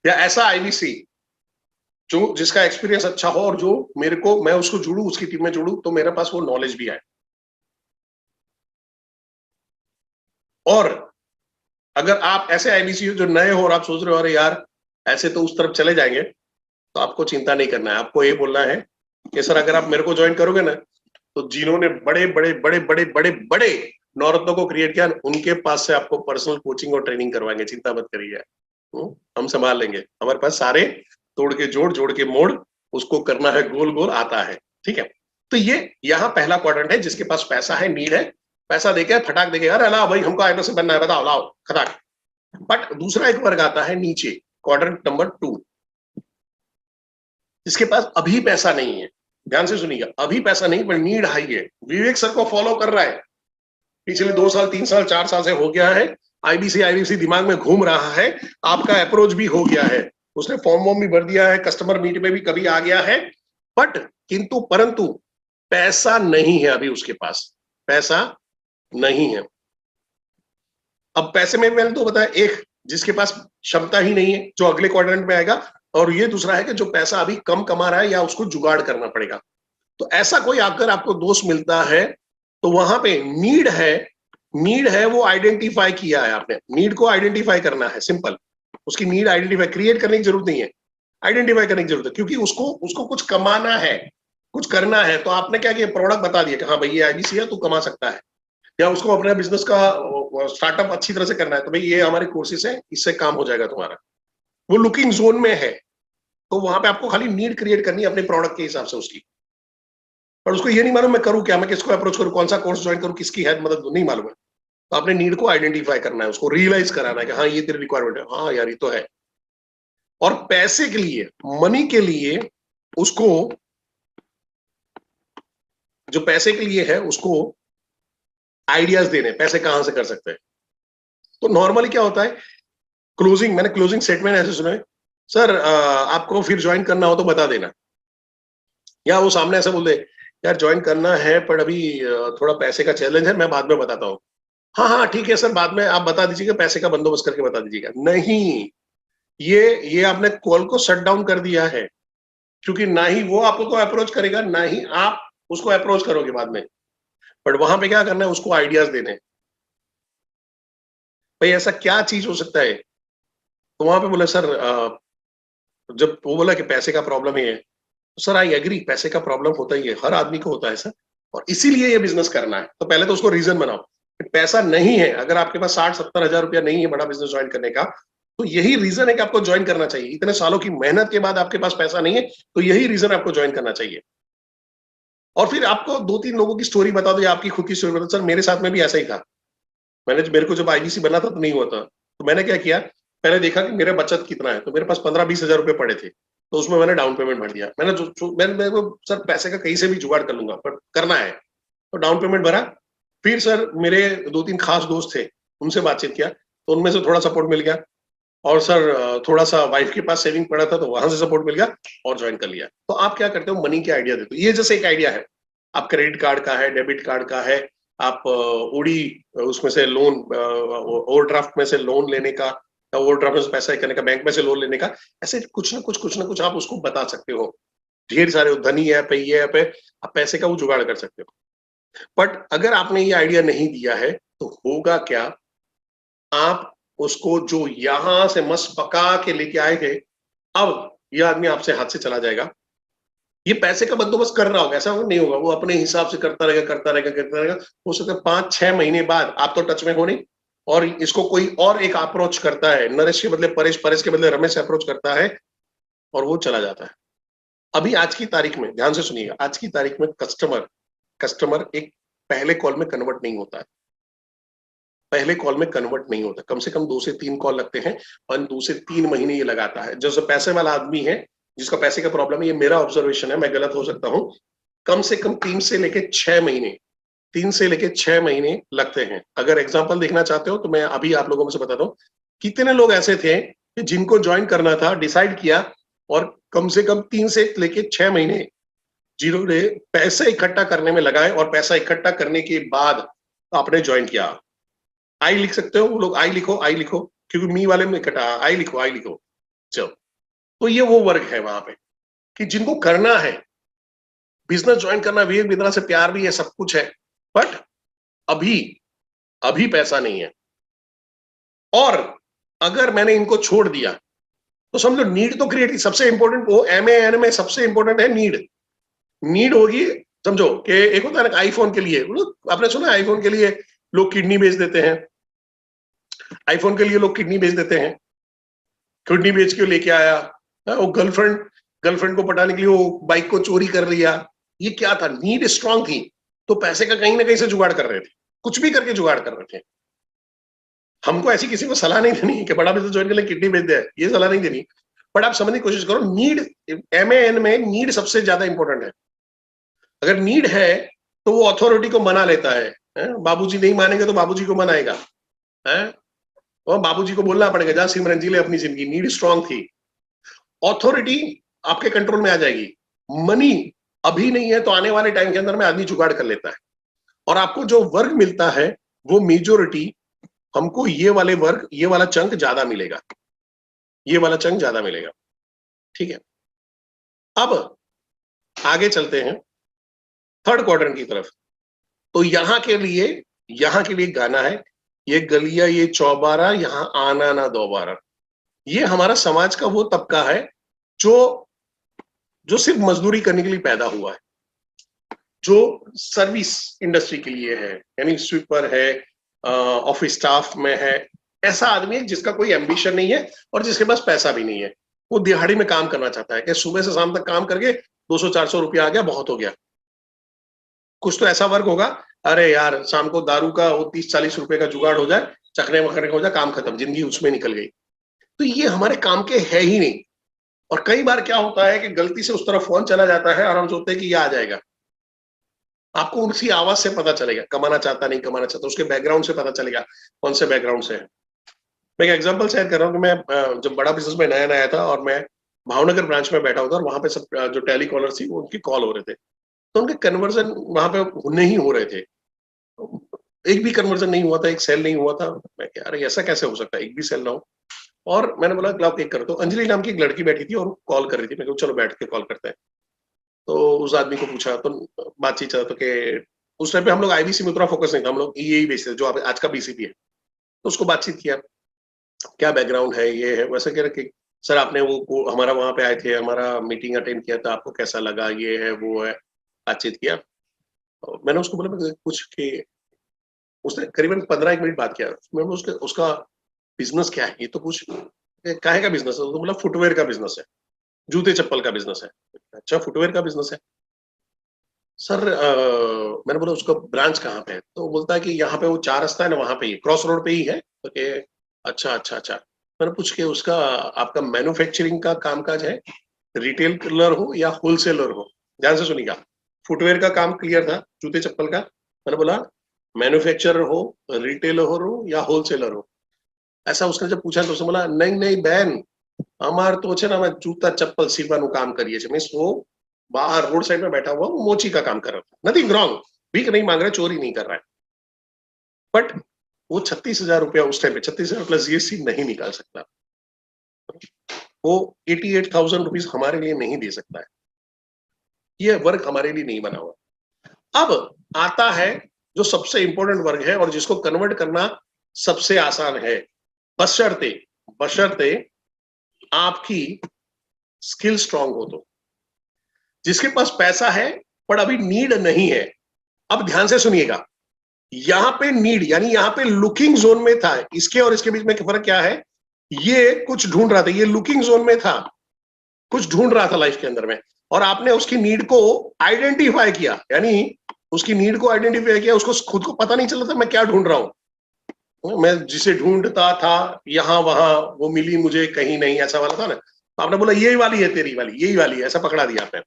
या ऐसा आईबीसी जो जिसका एक्सपीरियंस अच्छा हो और जो मेरे को, मैं उसको जुड़ू, उसकी टीम में जुड़ू तो मेरे पास वो नॉलेज भी आए। और अगर आप ऐसे आईबीसी हो जो नए हो और आप सोच रहे हो अरे यार ऐसे तो उस तरफ चले जाएंगे, तो आपको चिंता नहीं करना है, आपको ये बोलना है कि सर अगर आप मेरे को ज्वाइन करोगे ना, तो जिन्होंने बड़े बड़े बड़े बड़े बड़े बड़े नवरत्नों को क्रिएट किया, उनके पास से आपको पर्सनल कोचिंग और ट्रेनिंग करवाएंगे, चिंता मत करिए, हम संभाल लेंगे, हमारे पास सारे तोड़ के जोड़, जोड़ के मोड़, उसको करना है गोल गोल आता है, ठीक है। तो ये यहाँ पहला क्वाड्रेंट है, जिसके पास पैसा है, नीड है, पैसा देके फटाक देके, अरे लाओ भाई हमको आईबीसी बनना है, बताओ लाओ खटाक। बट दूसरा एक वर्ग आता है नीचे, क्वाड्रेंट नंबर 2, जिसके पास अभी पैसा नहीं है, ध्यान से सुनिएगा, अभी पैसा नहीं पर नीड हाई है, विवेक सर को फॉलो कर रहा है, पिछले 2 साल 3 साल 4 साल से हो गया है, आईबीसी दिमाग में घूम रहा है, आपका अप्रोच भी हो गया है, उसने फॉर्म भी भर दिया है, कस्टमर मीट में भी कभी आ गया है, बट किंतु परंतु पैसा नहीं है, अभी उसके पास पैसा नहीं है। अब पैसे में मैंने तो बताया, एक जिसके पास क्षमता ही नहीं है, जो अगले क्वाड्रेंट में आएगा, और ये दूसरा है कि जो पैसा अभी कम कमा रहा है या उसको जुगाड़ करना पड़ेगा। तो ऐसा कोई अगर आपको दोस्त मिलता है तो वहां पे नीड है वो आइडेंटिफाई किया है, आपने नीड को आइडेंटिफाई करना है, सिंपल, उसकी नीड आइडेंटिफाई, क्रिएट करने की जरूरत नहीं है, आइडेंटिफाई करने की जरूरत है, क्योंकि उसको कुछ कमाना है, कुछ करना है। तो आपने क्या किया, प्रोडक्ट बता दिया कि हाँ भाई ये आईबीसी है, तू कमा सकता है, या उसको अपने बिजनेस का स्टार्टअप अच्छी तरह से करना है, तो भाई ये हमारे कोर्सेज है, इससे काम हो जाएगा तुम्हारा। वो लुकिंग जोन में है, तो वहां पे आपको खाली नीड क्रिएट करनी है अपने प्रोडक्ट के हिसाब से उसकी। पर उसको ये नहीं मालूम मैं करूँ क्या, मैं किसको अप्रोच करूँ, कौन सा कोर्स ज्वाइन करूँ, किसकी है मदद नहीं मालूम है। तो आपने नीड को आइडेंटिफाई करना है, उसको रियलाइज कराना है कि हाँ ये तेरी रिक्वायरमेंट है, हाँ यार ये तो है। और पैसे के लिए, मनी के लिए उसको, जो पैसे के लिए है उसको आइडियाज देने, पैसे कहां से कर सकते हैं। तो नॉर्मली क्या होता है, क्लोजिंग, मैंने क्लोजिंग स्टेटमेंट ऐसे सुना है, सर आपको फिर ज्वाइन करना हो तो बता देना। या वो सामने ऐसा बोल दे, यार ज्वाइन करना है पर अभी थोड़ा पैसे का चैलेंज है, मैं बाद में बताता हूँ। हाँ हाँ ठीक है सर, बाद में आप बता दीजिएगा, पैसे का बंदोबस्त करके बता दीजिएगा। नहीं, ये आपने कॉल को शट डाउन कर दिया है, क्योंकि ना ही वो आपको अप्रोच करेगा, ना ही आप उसको अप्रोच करोगे बाद में। बट वहां पे क्या करना है, उसको आइडियाज देने, भाई ऐसा क्या चीज हो सकता है। तो वहां पे बोला सर जब वो बोला कि पैसे का प्रॉब्लम ही है, तो सर आई एग्री, पैसे का प्रॉब्लम होता ही है, हर आदमी को होता है सर, और इसीलिए ये बिजनेस करना है। तो पहले तो उसको रीजन बनाओ कि पैसा नहीं है, अगर आपके पास 60-70 हजार रुपया नहीं है बड़ा बिजनेस ज्वाइन करने का, तो यही रीजन है कि आपको ज्वाइन करना चाहिए। इतने सालों की मेहनत के बाद आपके पास पैसा नहीं है, तो यही रीजन आपको ज्वाइन करना चाहिए। और फिर आपको 2-3 लोगों की स्टोरी बता दो या आपकी खुद की स्टोरी बता दो, सर मेरे साथ में भी ऐसा ही था, मेरे को जब आईबीसी बना था तो नहीं हुआ था, तो मैंने क्या किया, पहले देखा कि मेरा बचत कितना है, तो मेरे पास 15-20 हजार रुपए पड़े थे, तो उसमें मैंने डाउन पेमेंट भर दिया। मैंने सर पैसे का कहीं से भी जुगाड़ कर लूंगा पर करना है, तो डाउन पेमेंट भरा। फिर सर मेरे 2-3 खास दोस्त थे, उनसे बातचीत किया, तो उनमें से थोड़ा सपोर्ट मिल गया। और सर थोड़ा सा वाइफ के पास सेविंग पड़ा था, तो वहां से सपोर्ट मिल गया और ज्वाइन कर लिया। तो आप क्या करते हो, मनी के आइडिया देते हो। ये जैसे एक आइडिया है, आप क्रेडिट कार्ड का है, डेबिट कार्ड का है, आप ओडी उसमें से लोन, ओवरड्राफ्ट में से लोन लेने का, या ओवरड्राफ्ट में से पैसा करने का, बैंक में से लोन लेने का, ऐसे कुछ ना कुछ आप उसको बता सकते हो। ढेर सारे धनी ऐप है, ये ऐप है, आप पैसे का वो जुगाड़ कर सकते हो। बट अगर आपने ये आइडिया नहीं दिया है तो होगा क्या, आप उसको जो यहां से मस्त पका के लेके आए थे, अब ये आदमी आपसे हाथ से चला जाएगा। ये पैसे का बंदोबस्त कर रहा होगा, ऐसा नहीं होगा, वो अपने हिसाब से करता रहेगा। हो सकता है 5-6 महीने बाद आप तो टच में हो नहीं, और इसको कोई और एक अप्रोच करता है, नरेश के बदले परेश, परेश के बदले रमेश अप्रोच करता है, और वो चला जाता है। अभी आज की तारीख में ध्यान से सुनिएगा, आज की तारीख में कस्टमर कस्टमर एक पहले कॉल में कन्वर्ट नहीं होता है, पहले कॉल में कन्वर्ट नहीं होता, कम से कम 2 से 3 कॉल लगते हैं, और 2 से 3 महीने ये लगाता है। जो पैसे वाला आदमी है, जिसका पैसे का प्रॉब्लम है, ये मेरा ऑब्जर्वेशन है, मैं गलत हो सकता हूं, कम से कम 3 से लेके 6 महीने, 3 से लेके 6 महीने लगते हैं। अगर एग्जाम्पल देखना चाहते हो तो मैं अभी आप लोगों में से बताता हूँ, कितने लोग ऐसे थे कि जिनको ज्वाइन करना था, डिसाइड किया, और कम से कम 3 से लेके 6 महीने जिन्होंने पैसे इकट्ठा करने में लगाए, और पैसा इकट्ठा करने के बाद आपने ज्वाइन किया। आई लिख सकते हो, वो लोग आई लिखो, आई लिखो, क्योंकि मी वाले में इकट्ठा, आई लिखो, आई लिखो। चलो, तो ये वो वर्ग है वहां पे कि जिनको करना है बिजनेस ज्वाइन करना, वीर बिंद्रा से प्यार भी है, सब कुछ है, बट अभी अभी पैसा नहीं है। और अगर मैंने इनको छोड़ दिया तो समझो नीड तो क्रिएट, सबसे इंपॉर्टेंट वो एमएएन में सबसे इंपॉर्टेंट है नीड। नीड होगी, समझो कि एक होता है ना आईफोन के लिए, आपने सुना आईफोन के लिए लोग किडनी बेच देते हैं, आईफोन के लिए लोग किडनी बेच देते हैं, किडनी बेच के लेके आया, वो गर्लफ्रेंड को पटाने के लिए वो बाइक को चोरी कर लिया। ये क्या था, नीड स्ट्रांग थी, तो पैसे का कहीं ना कहीं से जुगाड़ कर रहे थे, कुछ भी करके जुगाड़ कर रहे थे। हमको ऐसी किसी को सलाह नहीं देनी कि बड़ा बिजनेस ज्वाइन कर ले किडनी बेच दे, ये सलाह नहीं देनी। बट आप समझने की कोशिश करो, नीड, एमएएन में नीड सबसे ज्यादा इंपॉर्टेंट है। अगर नीड है तो वो अथॉरिटी को मना लेता है? बाबूजी नहीं मानेंगे तो बाबूजी को मनाएगा, है? और बाबूजी को बोलना पड़ेगा, जा सिमरन जी ले अपनी जिंदगी। नीड स्ट्रांग थी, ऑथोरिटी आपके कंट्रोल में आ जाएगी। मनी अभी नहीं है तो आने वाले टाइम के अंदर में आदमी जुगाड़ कर लेता है, और आपको जो वर्ग मिलता है वो मेजोरिटी, हमको ये वाले वर्ग, ये वाला चंक ज्यादा मिलेगा, ये वाला चंक ज्यादा मिलेगा। ठीक है, अब आगे चलते हैं थर्ड क्वाड्रेंट की तरफ। तो यहां के लिए गाना है, ये गलिया ये चौबारा, यहां आना ना दोबारा। ये हमारा समाज का वो तबका है जो जो सिर्फ मजदूरी करने के लिए पैदा हुआ है। जो सर्विस इंडस्ट्री के लिए है, यानी स्वीपर है, ऑफिस स्टाफ में है, ऐसा आदमी है जिसका कोई एम्बिशन नहीं है और जिसके पास पैसा भी नहीं है। वो दिहाड़ी में काम करना चाहता है कि सुबह से शाम तक काम करके 200-400 रुपया आ गया, बहुत हो गया। कुछ तो ऐसा वर्क होगा, अरे यार शाम को दारू का वो 30-40 रुपए का जुगाड़ हो जाए, चखने वखने का हो जाए, काम खत्म, जिंदगी उसमें निकल गई। तो ये हमारे काम के है ही नहीं। और कई बार क्या होता है कि गलती से उस तरफ फोन चला जाता है और हम सोचते हैं कि ये आ जाएगा। आपको उसी आवाज से पता चलेगा, कमाना चाहता नहीं कमाना चाहता, उसके बैकग्राउंड से पता चलेगा कौन से बैकग्राउंड से है। मैं एक एग्जांपल शेयर कर रहा हूँ कि मैं जब बड़ा बिजनेस में नया नया था और मैं भावनगर ब्रांच में बैठा होता और वहां पे सब जो टेली कॉलर थी उनकी कॉल हो रहे थे, तो उनके कन्वर्जन वहां पे नहीं हो रहे थे। एक भी कन्वर्जन नहीं हुआ था, एक सेल नहीं हुआ था। मैं कह यार ऐसा कैसे हो सकता है, एक भी सेल ना हो। और मैंने बोला लाओ एक कर दो। अंजलि नाम की एक लड़की बैठी थी और कॉल कर रही थी। मैं कहा चलो बैठ के कॉल करते हैं। तो उस आदमी को पूछा तो बातचीत चला तो कि उस टाइम पे हम लोग आईबीसी में उतना फोकस नहीं था, हम लोग यही बेचते थे जो आज का बीसीपी है। तो उसको बातचीत किया, क्या बैकग्राउंड है, ये है वैसे कह रहे कि सर आपने वो हमारा वहां पे आए थे, हमारा मीटिंग अटेंड किया था, आपको कैसा लगा, ये है वो है, बातचीत किया। और मैंने उसको बोला मैं कुछ कि उसने करीबन 15 मिनट बात किया। मैंने उसका उसका बिजनेस क्या है ये तो पूछ, काहे का बिजनेस है, तो बोला फुटवेयर का बिजनेस है, जूते चप्पल का बिजनेस है। अच्छा फुटवेयर का बिजनेस है सर, मैंने बोला उसका ब्रांच कहाँ पे है, तो बोलता है कि यहाँ पे वो 4 रास्ता है ना, वहां पे ही क्रॉस रोड पे ही है। तो कि अच्छा अच्छा अच्छा। मैंने पूछ के उसका आपका मैन्युफैक्चरिंग का कामकाज है, रिटेलर हो या होलसेलर हो, ध्यान से सुनिएगा। फुटवेयर का काम क्लियर था, जूते चप्पल का। मैंने बोला मैन्युफैक्चरर हो, रिटेलर हो या होलसेलर हो, ऐसा उसने जब पूछा तो उसने बोला नहीं नहीं बहन, અમાર તો છે ને અમે જૂતા ચપ્પલ સીવવાનું કામ કરીએ છીએ। मीन्स वो बाहर रोड साइड में बैठा हुआ वो मोची का काम कर रहा था, नथिंग रॉन्ग, भीख नहीं मांग रहा, चोरी नहीं कर रहा है। बट वो 36,000 रुपया उस टाइम पे 36,000 प्लस जीएसटी नहीं निकाल सकता। वो 88,000 रुपीज हमारे लिए नहीं दे सकता है। ये वर्ग हमारे लिए नहीं बना हुआ। अब आता है जो सबसे इंपॉर्टेंट वर्ग है और जिसको कन्वर्ट करना सबसे आसान है, बशर्ते बशर्ते आपकी स्किल स्ट्रांग हो तो। जिसके पास पैसा है पर अभी नीड नहीं है, अब ध्यान से सुनिएगा, यहां पे नीड यानी यहां पे लुकिंग जोन में था। इसके और इसके बीच में फर्क क्या है, ये कुछ ढूंढ रहा था, ये लुकिंग जोन में था, कुछ ढूंढ रहा था लाइफ के अंदर में, और आपने उसकी नीड को आइडेंटिफाई किया, यानी उसकी नीड को आइडेंटिफाई किया, उसको खुद को पता नहीं चला था मैं क्या ढूंढ रहा हूं, मैं जिसे ढूंढता था यहां वहां वो मिली मुझे कहीं नहीं, ऐसा वाला था ना। तो आपने बोला यही वाली है तेरी वाली, यही वाली है, ऐसा पकड़ा दिया आपने।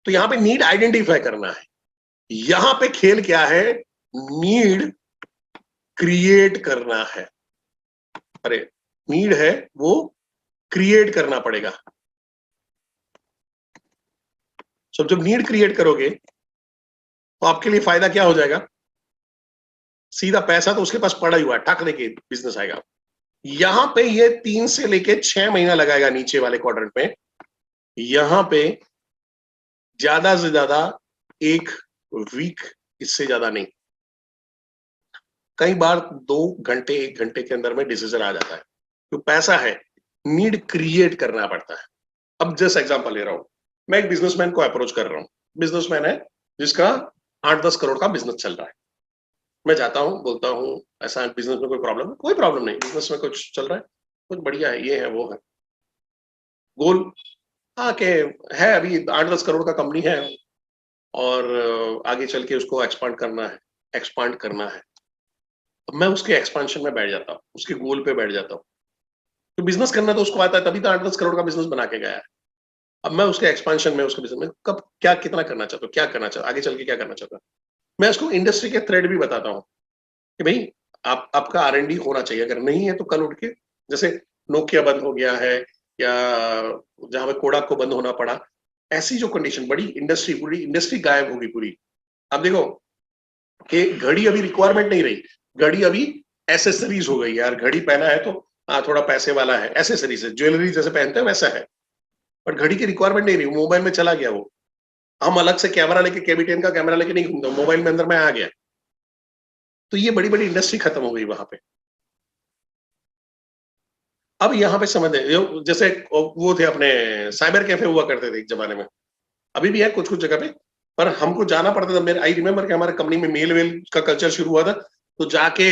तो यहाँ पे नीड आइडेंटिफाई करना है। यहां पे खेल क्या है, नीड क्रिएट करना है। अरे नीड है वो क्रिएट करना पड़ेगा। जब नीड क्रिएट करोगे तो आपके लिए फायदा क्या हो जाएगा, सीधा पैसा तो उसके पास पड़ा ही हुआ है, ठक देके बिजनेस आएगा। यहां पे ये 3 से लेके 6 महीना लगाएगा नीचे वाले क्वाड्रेंट में, यहां पे ज्यादा से ज्यादा 1 वीक, इससे ज्यादा नहीं। कई बार 2 घंटे 1 घंटे के अंदर में डिसीजन आ जाता है, तो पैसा है, नीड क्रिएट करना पड़ता है। अब जैसे एग्जांपल ले रहा हूं, मैं एक बिजनेसमैन को अप्रोच कर रहा हूं। बिजनेसमैन है जिसका 8-10 करोड़ का बिजनेस चल रहा है। मैं जाता हूं, बोलता हूं ऐसा बिजनेस में कोई प्रॉब्लम है, कोई प्रॉब्लम नहीं, बिजनेस में कुछ चल रहा है, कुछ बढ़िया है, ये है वो है, गोल हाँ के है, अभी 8-10 करोड़ का कंपनी है और आगे चल के उसको एक्सपांड करना है, एक्सपांड करना है। अब मैं उसके एक्सपांशन में बैठ जाता हूँ, उसके गोल पे बैठ जाता हूँ। तो बिजनेस करना तो उसको आता है, तभी तो 8-10 करोड़ का बिजनेस बना के गया है। अब मैं उसके एक्सपांशन में, उसके बिजनेस में कब क्या कितना करना चाहता हूँ, क्या करना चाहता हूँ, आगे चल के क्या करना चाहता हूँ। मैं उसको इंडस्ट्री के थ्रेड भी बताता हूँ कि भाई आपका R&D होना चाहिए, अगर नहीं है तो कल उठ के, जैसे नोकिया बंद हो गया है या जहां पे कोडाक को बंद होना पड़ा, ऐसी जो कंडीशन, बड़ी इंडस्ट्री, पूरी इंडस्ट्री गायब होगी पूरी। अब देखो कि घड़ी अभी रिक्वायरमेंट नहीं रही, घड़ी अभी एसेसरीज हो गई यार, घड़ी पहना है तो थोड़ा पैसे वाला है, एसेसरीज है, ज्वेलरी जैसे पहनते हैं वैसा है। पर घड़ी की रिक्वायरमेंट नहीं रही, मोबाइल में चला गया वो। हम अलग से कैमरा लेके, केबी10 का कैमरा लेके नहीं घूमते, मोबाइल में अंदर में आ गया। तो ये बड़ी बड़ी इंडस्ट्री खत्म हो गई वहां पे। अब यहाँ पे समझ जैसे वो थे अपने साइबर कैफे हुआ करते थे एक जमाने में, अभी भी है कुछ कुछ जगह पे। पर हमको जाना पड़ता था। मेरे आई रिमेम्बर कि हमारे कंपनी में मेल वेल का कल्चर शुरू हुआ था, तो जाके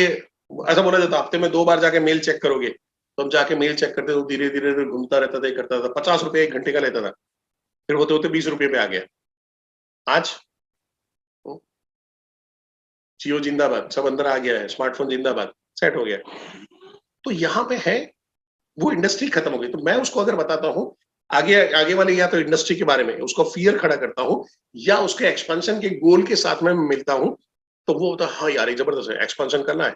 ऐसा बोला जाता हफ्ते में 2 बार जाके मेल चेक करोगे, तो हम जाके मेल चेक करते, तो धीरे धीरे घूमता रहता था, करता था। 50 रुपए 1 घंटे का लेता था, फिर होते होते 20 रुपए पे आ गया। आज जियो जिंदाबाद, सब अंदर आ गया है, स्मार्टफोन जिंदाबाद, सेट हो गया। तो यहाँ पे है वो इंडस्ट्री खत्म हो गई। तो मैं उसको अगर बताता हूँ आगे आगे वाले, या तो इंडस्ट्री के बारे में उसको फियर खड़ा करता हूँ, या उसके एक्सपेंशन के गोल के साथ में मिलता हूँ, तो वो होता है हाँ यार ये जबरदस्त है, एक्सपेंशन करना है,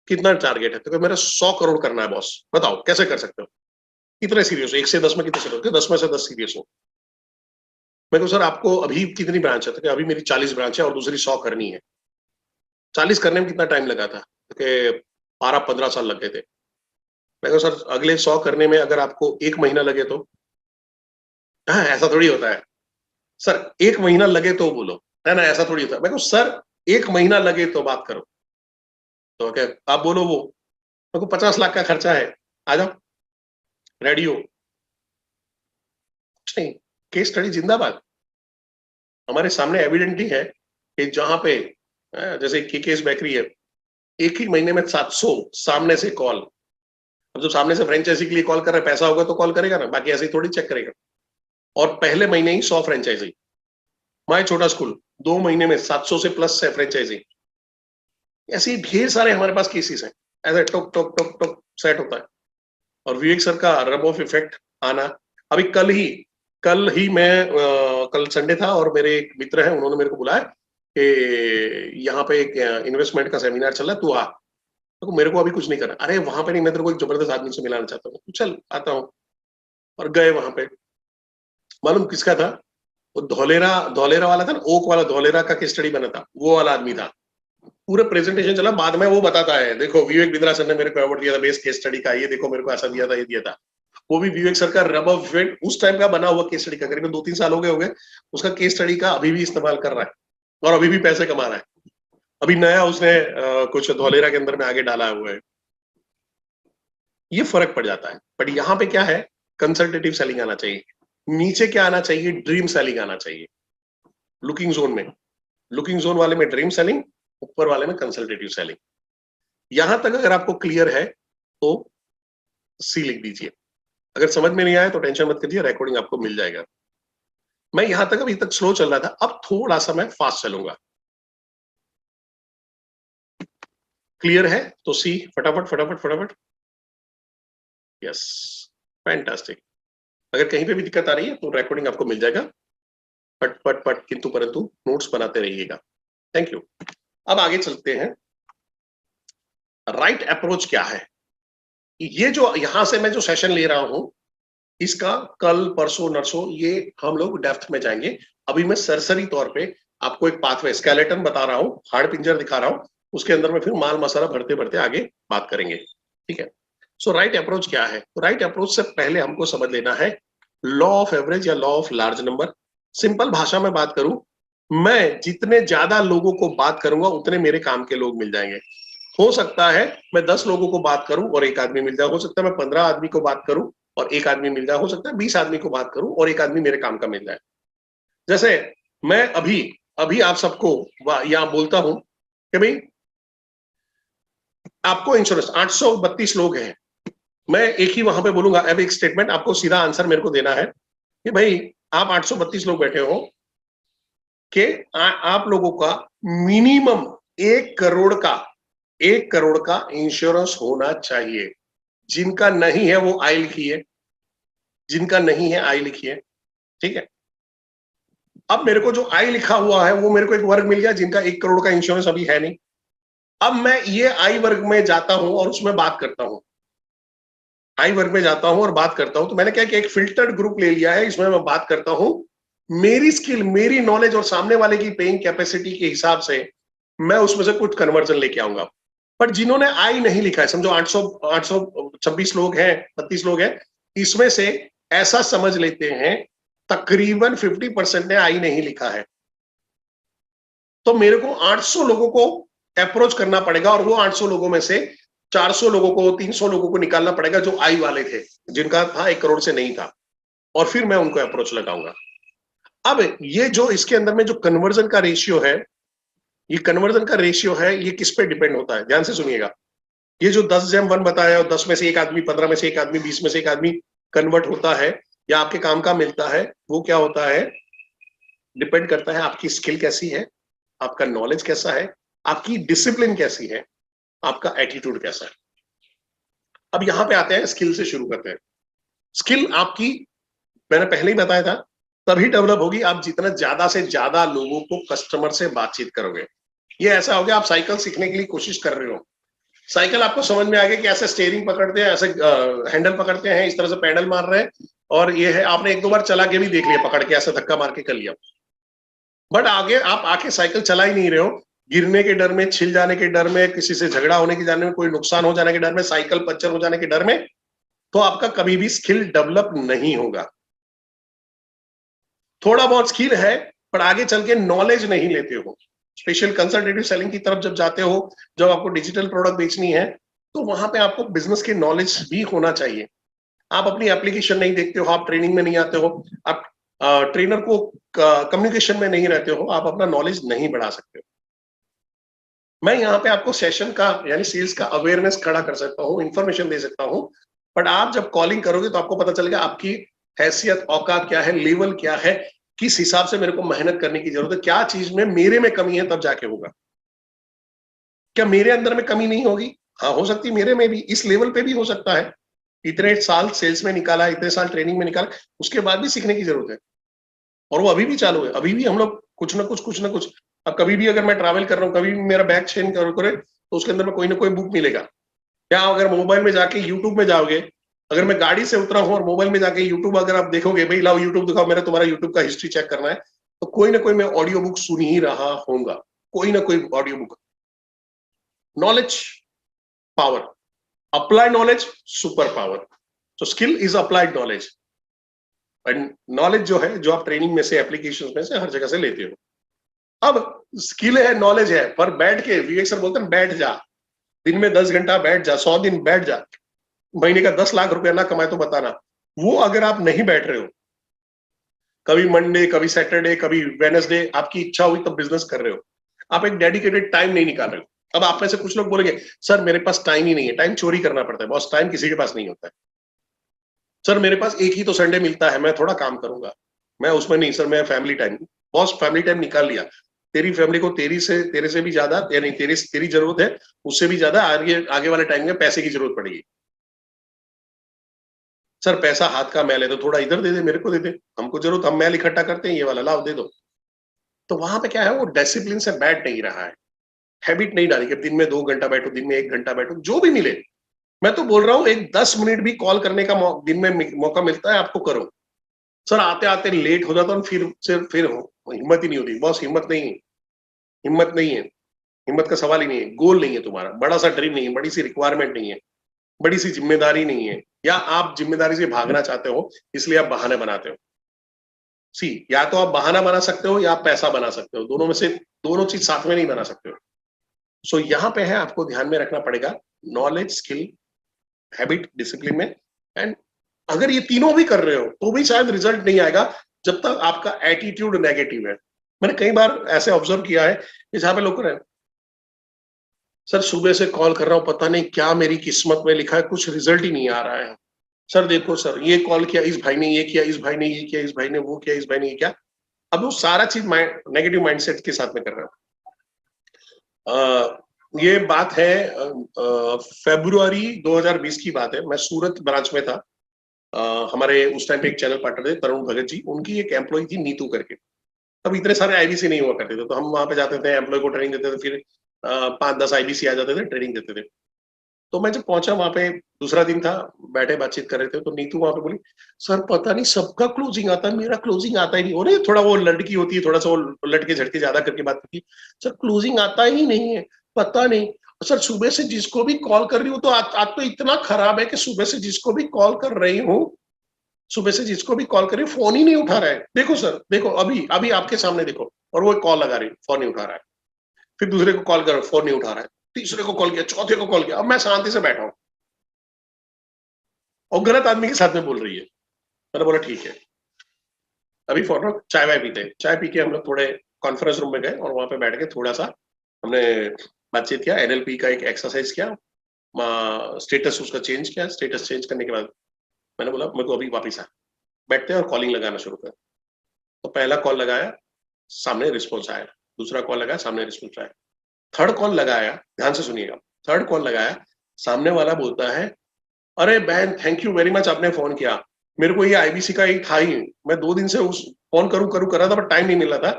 कितना टारगेट है, तो मेरा 100 करोड़ करना है बॉस, बताओ कैसे कर सकते हो, कितने सीरियस हो, 1 से 10 में कितने सीरियस हो, 10 में से 10 सीरियस हो। मैं कहूँ सर आपको अभी कितनी ब्रांच है, तो अभी मेरी 40 ब्रांच है और दूसरी 100 करनी है। 40 करने में कितना टाइम लगा था, कि 12-15 साल लग गए थे। मैं कहूँ सर अगले 100 करने में अगर आपको 1 महीना लगे तो, हाँ ऐसा थोड़ी होता है सर, 1 महीना लगे तो बोलो, है ना, ऐसा थोड़ी होता है। मैं कहूँ सर 1 महीना लगे तो बात करो, तो क्या आप बोलो, वो मेरे को 50 लाख का खर्चा है, आ जाओ, रेडी हो, कुछ नहीं, केस स्टडी जिंदाबाद। हमारे सामने एविडेंट ही है कि जहां पे जैसे केकेस बेकरी है, एक ही महीने में 700 सामने से कॉल। अब जो सामने से फ्रेंचाइजी के लिए कॉल कर रहा है, पैसा होगा तो कॉल करेगा ना, बाकी ऐसे ही थोड़ी चेक करेगा। और पहले महीने ही 100 फ्रेंचाइजी। माय छोटा स्कूल 2 महीने में 700 से प्लस है फ्रेंचाइजी। ऐसे ही ढेर सारे हमारे पास केसेस हैं, ऐसे टोक टोक टोक टोक सेट होता है। और विवेक सर का रब ऑफ इफेक्ट आना, अभी कल ही मैं कल संडे था और मेरे एक मित्र हैं, उन्होंने मेरे को बुलाया कि यहाँ पे एक इन्वेस्टमेंट का सेमिनार चल रहा है, तू आ। तो मेरे को अभी कुछ नहीं करना, अरे वहां पे नहीं, मैं तेरे को एक जबरदस्त आदमी से मिलाना चाहता हूँ, चल आता हूँ। और गए वहां पे, मालूम किसका था, वो धौलेरा धौलेरा वाला था ना, ओक वाला धौलेरा का केस स्टडी बना था, वो वाला आदमी था। पूरा प्रेजेंटेशन चला, बाद में वो बताता है देखो विवेक बिंद्रा सर ने मेरे को अवार्ड दिया था बेस्ट केस स्टडी का, ये देखो मेरे को ऐसा दिया था, ये दिया था। वो भी विवेक सर का रब ऑफ इफेक्ट उस टाइम का बना हुआ केस स्टडी का, करीबन 2-3 साल हो गए उसका केस स्टडी का, अभी भी इस्तेमाल कर रहा है और अभी भी पैसे कमा रहा है। अभी नया उसने कुछ धौलेरा के अंदर में आगे डाला हुआ है। ये फर्क पड़ जाता है। बट यहाँ पे क्या है, कंसल्टेटिव सेलिंग आना चाहिए। नीचे क्या आना चाहिए, ड्रीम सेलिंग आना चाहिए। लुकिंग जोन में, लुकिंग जोन वाले में ड्रीम सेलिंग, ऊपर वाले में कंसल्टेटिव सेलिंग। यहां तक अगर आपको क्लियर है तो सी लिख दीजिए। अगर समझ में नहीं आया तो टेंशन मत करिए, रिकॉर्डिंग आपको मिल जाएगा। मैं यहां तक अभी तक स्लो चल रहा था, अब थोड़ा सा मैं फास्ट चलूंगा। क्लियर है तो सी, फटाफट फटाफट फटाफट। Yes, fantastic. अगर कहीं पे भी दिक्कत आ रही है तो रिकॉर्डिंग आपको मिल जाएगा। पट पट पट किंतु परंतु नोट्स बनाते रहिएगा। Thank you. अब आगे चलते हैं। राइट अप्रोच क्या है, ये जो यहां से मैं जो सेशन ले रहा हूं, इसका कल परसों नरसों ये हम लोग डेप्थ में जाएंगे। अभी मैं सरसरी तौर पे आपको एक पाथवे स्केलेटन बता रहा हूं, हार्ड पिंजर दिखा रहा हूं, उसके अंदर में फिर माल मसाला भरते भरते आगे बात करेंगे, ठीक है। सो राइट अप्रोच क्या है, तो राइट अप्रोच से पहले हमको समझ लेना है लॉ ऑफ एवरेज या law of large number. Simple भाषा में बात करूं, मैं जितने ज्यादा लोगों को बात करूंगा उतने मेरे काम के लोग मिल जाएंगे। हो सकता है मैं 10 लोगों को बात करूं और एक आदमी मिल जाए, हो सकता है मैं 15 आदमी को बात करूं और एक आदमी मिल जाए, हो सकता है 20 आदमी को बात करूं और एक आदमी मेरे काम का मिल जाए। जैसे मैं अभी अभी आप सबको यहां बोलता हूं कि भाई आपको इंश्योरेंस 832 लोग हैं, मैं एक ही वहां पे बोलूंगा, अब एक स्टेटमेंट आपको सीधा आंसर मेरे को देना है कि भाई आप 832 लोग बैठे हो कि आप लोगों का मिनिमम 1 करोड़ का 1 करोड़ का इंश्योरेंस होना चाहिए। जिनका नहीं है वो आई लिखिए, जिनका नहीं है आई लिखिए, ठीक है। अब मेरे को जो आई लिखा हुआ है वो मेरे को एक वर्ग मिल गया जिनका 1 करोड़ का इंश्योरेंस अभी है नहीं। अब मैं ये आई वर्ग में जाता हूं और उसमें बात करता हूं, आई वर्ग में जाता हूं और बात करता हूं, तो मैंने क्या कि एक फिल्टर्ड ग्रुप ले लिया है, इसमें मैं बात करता हूं मेरी स्किल, मेरी नॉलेज और सामने वाले की पेइंग कैपेसिटी के हिसाब से मैं उसमें से कुछ कन्वर्जन लेके आऊंगा। पर जिन्होंने आई नहीं लिखा है, समझो 826 लोग हैं, 32 लोग हैं, इसमें से ऐसा समझ लेते हैं तकरीबन 50% ने आई नहीं लिखा है। तो मेरे को 800 लोगों को अप्रोच करना पड़ेगा और वो 800 लोगों में से 400 लोगों को, 300 लोगों को निकालना पड़ेगा जो आई वाले थे, जिनका था 1 करोड़ से नहीं था, और फिर मैं उनको अप्रोच लगाऊंगा। अब ये जो इसके अंदर में जो कन्वर्जन का रेशियो है, ये कन्वर्जन का रेशियो है, ये किस पे डिपेंड होता है, ध्यान से सुनिएगा। ये जो 10:1 बताया और 10 में से एक आदमी, 15 में से एक आदमी, 20 में से एक आदमी कन्वर्ट होता है या आपके काम का मिलता है, वो क्या होता है, डिपेंड करता है आपकी स्किल कैसी है, आपका नॉलेज कैसा है, आपकी डिसिप्लिन कैसी है, आपका एटीट्यूड कैसा है। अब यहां पे आते हैं, स्किल से शुरू करते हैं। स्किल आपकी, मैंने पहले ही बताया था, तभी डेवलप होगी आप जितना ज्यादा से ज्यादा लोगों को, कस्टमर से बातचीत करोगे। ये ऐसा हो गया आप साइकिल सीखने के लिए कोशिश कर रहे हो, साइकिल आपको समझ में आ गया कि ऐसे स्टेयरिंग पकड़ते हैं, ऐसे हैंडल पकड़ते हैं, इस तरह से पैडल मार रहे हैं, और ये है, आपने एक दो बार चला के भी देख लिया, पकड़ के ऐसे धक्का मार के कर लिया, बट आगे आप आके साइकिल चला ही नहीं रहे हो, गिरने के डर में, छिल जाने के डर में, किसी से झगड़ा होने के डर में, कोई नुकसान हो जाने के डर में, साइकिल पंचर हो जाने के डर में, तो आपका कभी भी स्किल डेवलप नहीं होगा। थोड़ा बहुत स्किल है, पर आगे चल के नॉलेज नहीं लेते हो। स्पेशल कंसल्टेटिव सेलिंग की तरफ जब जाते हो, जब आपको डिजिटल प्रोडक्ट बेचनी है, तो वहां पे आपको बिजनेस की नॉलेज भी होना चाहिए। आप अपनी एप्लीकेशन नहीं देखते हो, आप ट्रेनिंग में नहीं आते हो, आप ट्रेनर को कम्युनिकेशन में नहीं रहते हो, आप अपना नॉलेज नहीं बढ़ा सकते हो। मैं यहाँ पे आपको सेशन का यानी सेल्स का अवेयरनेस खड़ा कर सकता हूँ, इंफॉर्मेशन दे सकता हूँ, बट आप जब कॉलिंग करोगे तो आपको पता चलेगा आपकी हैसियत, औकात क्या है, लेवल क्या है, किस हिसाब से मेरे को मेहनत करने की जरूरत है, क्या चीज में मेरे में कमी है, तब जाके होगा। क्या मेरे अंदर में कमी नहीं होगी? हाँ, हो सकती है, मेरे में भी, इस लेवल पे भी हो सकता है। इतने साल सेल्स में निकाला, इतने साल ट्रेनिंग में निकाला, उसके बाद भी सीखने की जरूरत है, और वो अभी भी चालू है। अभी भी हम लोग कुछ ना कुछ, अब कभी भी अगर मैं ट्रैवल कर रहा हूँ, कभी भी मेरा बैग चेंज करे, तो उसके अंदर में कोई ना कोई बुक मिलेगा। या अगर मोबाइल में जाके यूट्यूब में जाओगे, अगर मैं गाड़ी से उतरा हूँ और मोबाइल में जाके यूट्यूब अगर आप देखोगे, भाई लाओ यूट्यूब दिखाओ, मेरा तुम्हारा यूट्यूब का हिस्ट्री चेक करना है, तो कोई ना कोई मैं ऑडियो बुक सुन ही रहा होऊंगा, कोई ना कोई audio book. Knowledge power, apply knowledge super power. तो skill is applied knowledge, and knowledge जो है, जो आप ट्रेनिंग में से, एप्लीकेशन में से, हर जगह से लेते हो। अब स्किल है, नॉलेज है, पर बैठ के, विवेक सर बोलते हैं बैठ जा, दिन में 10 घंटा बैठ जा, 100 दिन बैठ जा, महीने का 10 लाख रुपया ना कमाए तो बताना। वो अगर आप नहीं बैठ रहे हो, कभी मंडे, कभी सैटरडे, कभी वेडनेसडे, आपकी इच्छा हुई तब बिजनेस कर रहे हो, आप एक डेडिकेटेड टाइम नहीं निकाल रहे हो। अब आप में से कुछ लोग बोलेंगे, सर मेरे पास टाइम ही नहीं है। टाइम चोरी करना पड़ता है बॉस, टाइम किसी के पास नहीं होता है। सर मेरे पास एक ही तो संडे मिलता है, मैं थोड़ा काम करूंगा, मैं उसमें नहीं सर, मैं family time, boss family time निकाल लिया, तेरी फैमिली को तेरे से भी ज्यादा, यानी तेरी जरूरत है, उससे भी ज्यादा आगे आगे वाले टाइम में पैसे की जरूरत पड़ेगी। सर पैसा हाथ का मैल है, तो थोड़ा इधर दे दे, मेरे को दे दे, हमको जरूरत, हम मैल इकट्ठा करते हैं, ये वाला लाओ दे दो। तो वहां पे क्या है, वो डिसिप्लिन से बैठ नहीं रहा है, हैबिट नहीं डाली कि दिन में 2 घंटा बैठो, दिन में 1 घंटा बैठो, जो भी मिले। मैं तो बोल रहा हूँ, एक 10 मिनट भी कॉल करने का दिन में मौका मिलता है आपको, करो। सर आते आते लेट हो जाता, फिर हिम्मत ही नहीं होती, बॉस हिम्मत नहीं है, हिम्मत नहीं है, हिम्मत का सवाल ही नहीं है, गोल नहीं है तुम्हारा, बड़ा सा ड्रीम नहीं है, बड़ी सी रिक्वायरमेंट नहीं है, बड़ी सी जिम्मेदारी नहीं है, या आप जिम्मेदारी से भागना चाहते हो, इसलिए आप बहाने बनाते हो। सी, या तो आप बहाना बना सकते हो या आप पैसा बना सकते हो, दोनों में से, दोनों चीज साथ में नहीं बना सकते हो। सो यहाँ पे है, आपको ध्यान में रखना पड़ेगा, नॉलेज, स्किल, हैबिट, डिसिप्लिन में। एंड अगर ये तीनों भी कर रहे हो तो भी शायद रिजल्ट नहीं आएगा, जब तक आपका एटीट्यूड नेगेटिव है। मैंने कई बार ऐसे ऑब्जर्व किया है कि जहां पे लोग रहे, सर सुबह से कॉल कर रहा हूं, पता नहीं क्या मेरी किस्मत में लिखा है, कुछ रिजल्ट ही नहीं आ रहा है। सर देखो सर, ये कॉल किया, इस भाई ने ये किया, इस भाई ने ये किया, इस भाई ने वो किया, इस भाई ने ये किया। अब वो सारा चीज नेगेटिव माइंडसेट के साथ में कर रहा है। ये बात है फरवरी 2020 की बात है, मैं सूरत ब्रांच में था। हमारे उस टाइम पे एक चैनल पार्टनर थे तरुण भगत जी, उनकी एक एम्प्लॉय थी नीतू करके। तब इतने सारे आईबीसी नहीं हुआ करते थे, तो हम वहां पे जाते थे, एम्प्लॉय को ट्रेनिंग देते थे, फिर 5-10 आईबीसी आ जाते थे, ट्रेनिंग देते थे। तो मैं जब पहुंचा वहां पे, दूसरा दिन था, बैठे बातचीत कर रहे थे, तो नीतू वहां पे बोली, सर पता नहीं सबका क्लोजिंग आता है, मेरा क्लोजिंग आता ही नहीं। और थोड़ा वो लड़की होती है, थोड़ा सा वो लटके झटके ज्यादा करके बात करती है, सर क्लोजिंग आता ही नहीं है, पता नहीं। सर सुबह से जिसको भी कॉल कर रही हूँ, तो आज तो इतना खराब है कि सुबह से जिसको भी कॉल कर रही हूँ, सुबह से जिसको भी कॉल करी, फोन ही नहीं उठा रहा है। देखो सर, देखो अभी अभी आपके सामने देखो, और वो कॉल लगा रही, फोन नहीं उठा रहा है। फिर दूसरे को कॉल करो, फोन नहीं उठा रहा है, तीसरे को कॉल किया, चौथे को कॉल किया। अब मैं शांति से बैठा हूं और गलत आदमी के साथ में बोल रही है। मैंने बोला ठीक है, अभी फोन रख, चाय वाय पीते, चाय पी के हम लोग थोड़े कॉन्फ्रेंस रूम में गए और वहां पे बैठ के थोड़ा सा हमने बातचीत किया, एनएलपी का एक एक्सरसाइज किया, स्टेटस उसका चेंज किया। स्टेटस चेंज करने के बाद मैंने बोला मेरे को अभी वापिस आ, बैठते हैं और कॉलिंग लगाना शुरू कर। तो पहला कॉल लगाया, सामने रिस्पॉन्स आया, दूसरा कॉल लगाया, सामने रिस्पॉन्स आया, थर्ड कॉल लगाया, ध्यान से सुनिएगा, थर्ड कॉल लगाया, सामने वाला बोलता है अरे बहन थैंक यू वेरी मच आपने फोन किया, मेरे को ये आईबीसी का एक था ही, मैं 2 दिन से उस फोन करूं करूं कर रहा था बट टाइम नहीं मिल रहा था,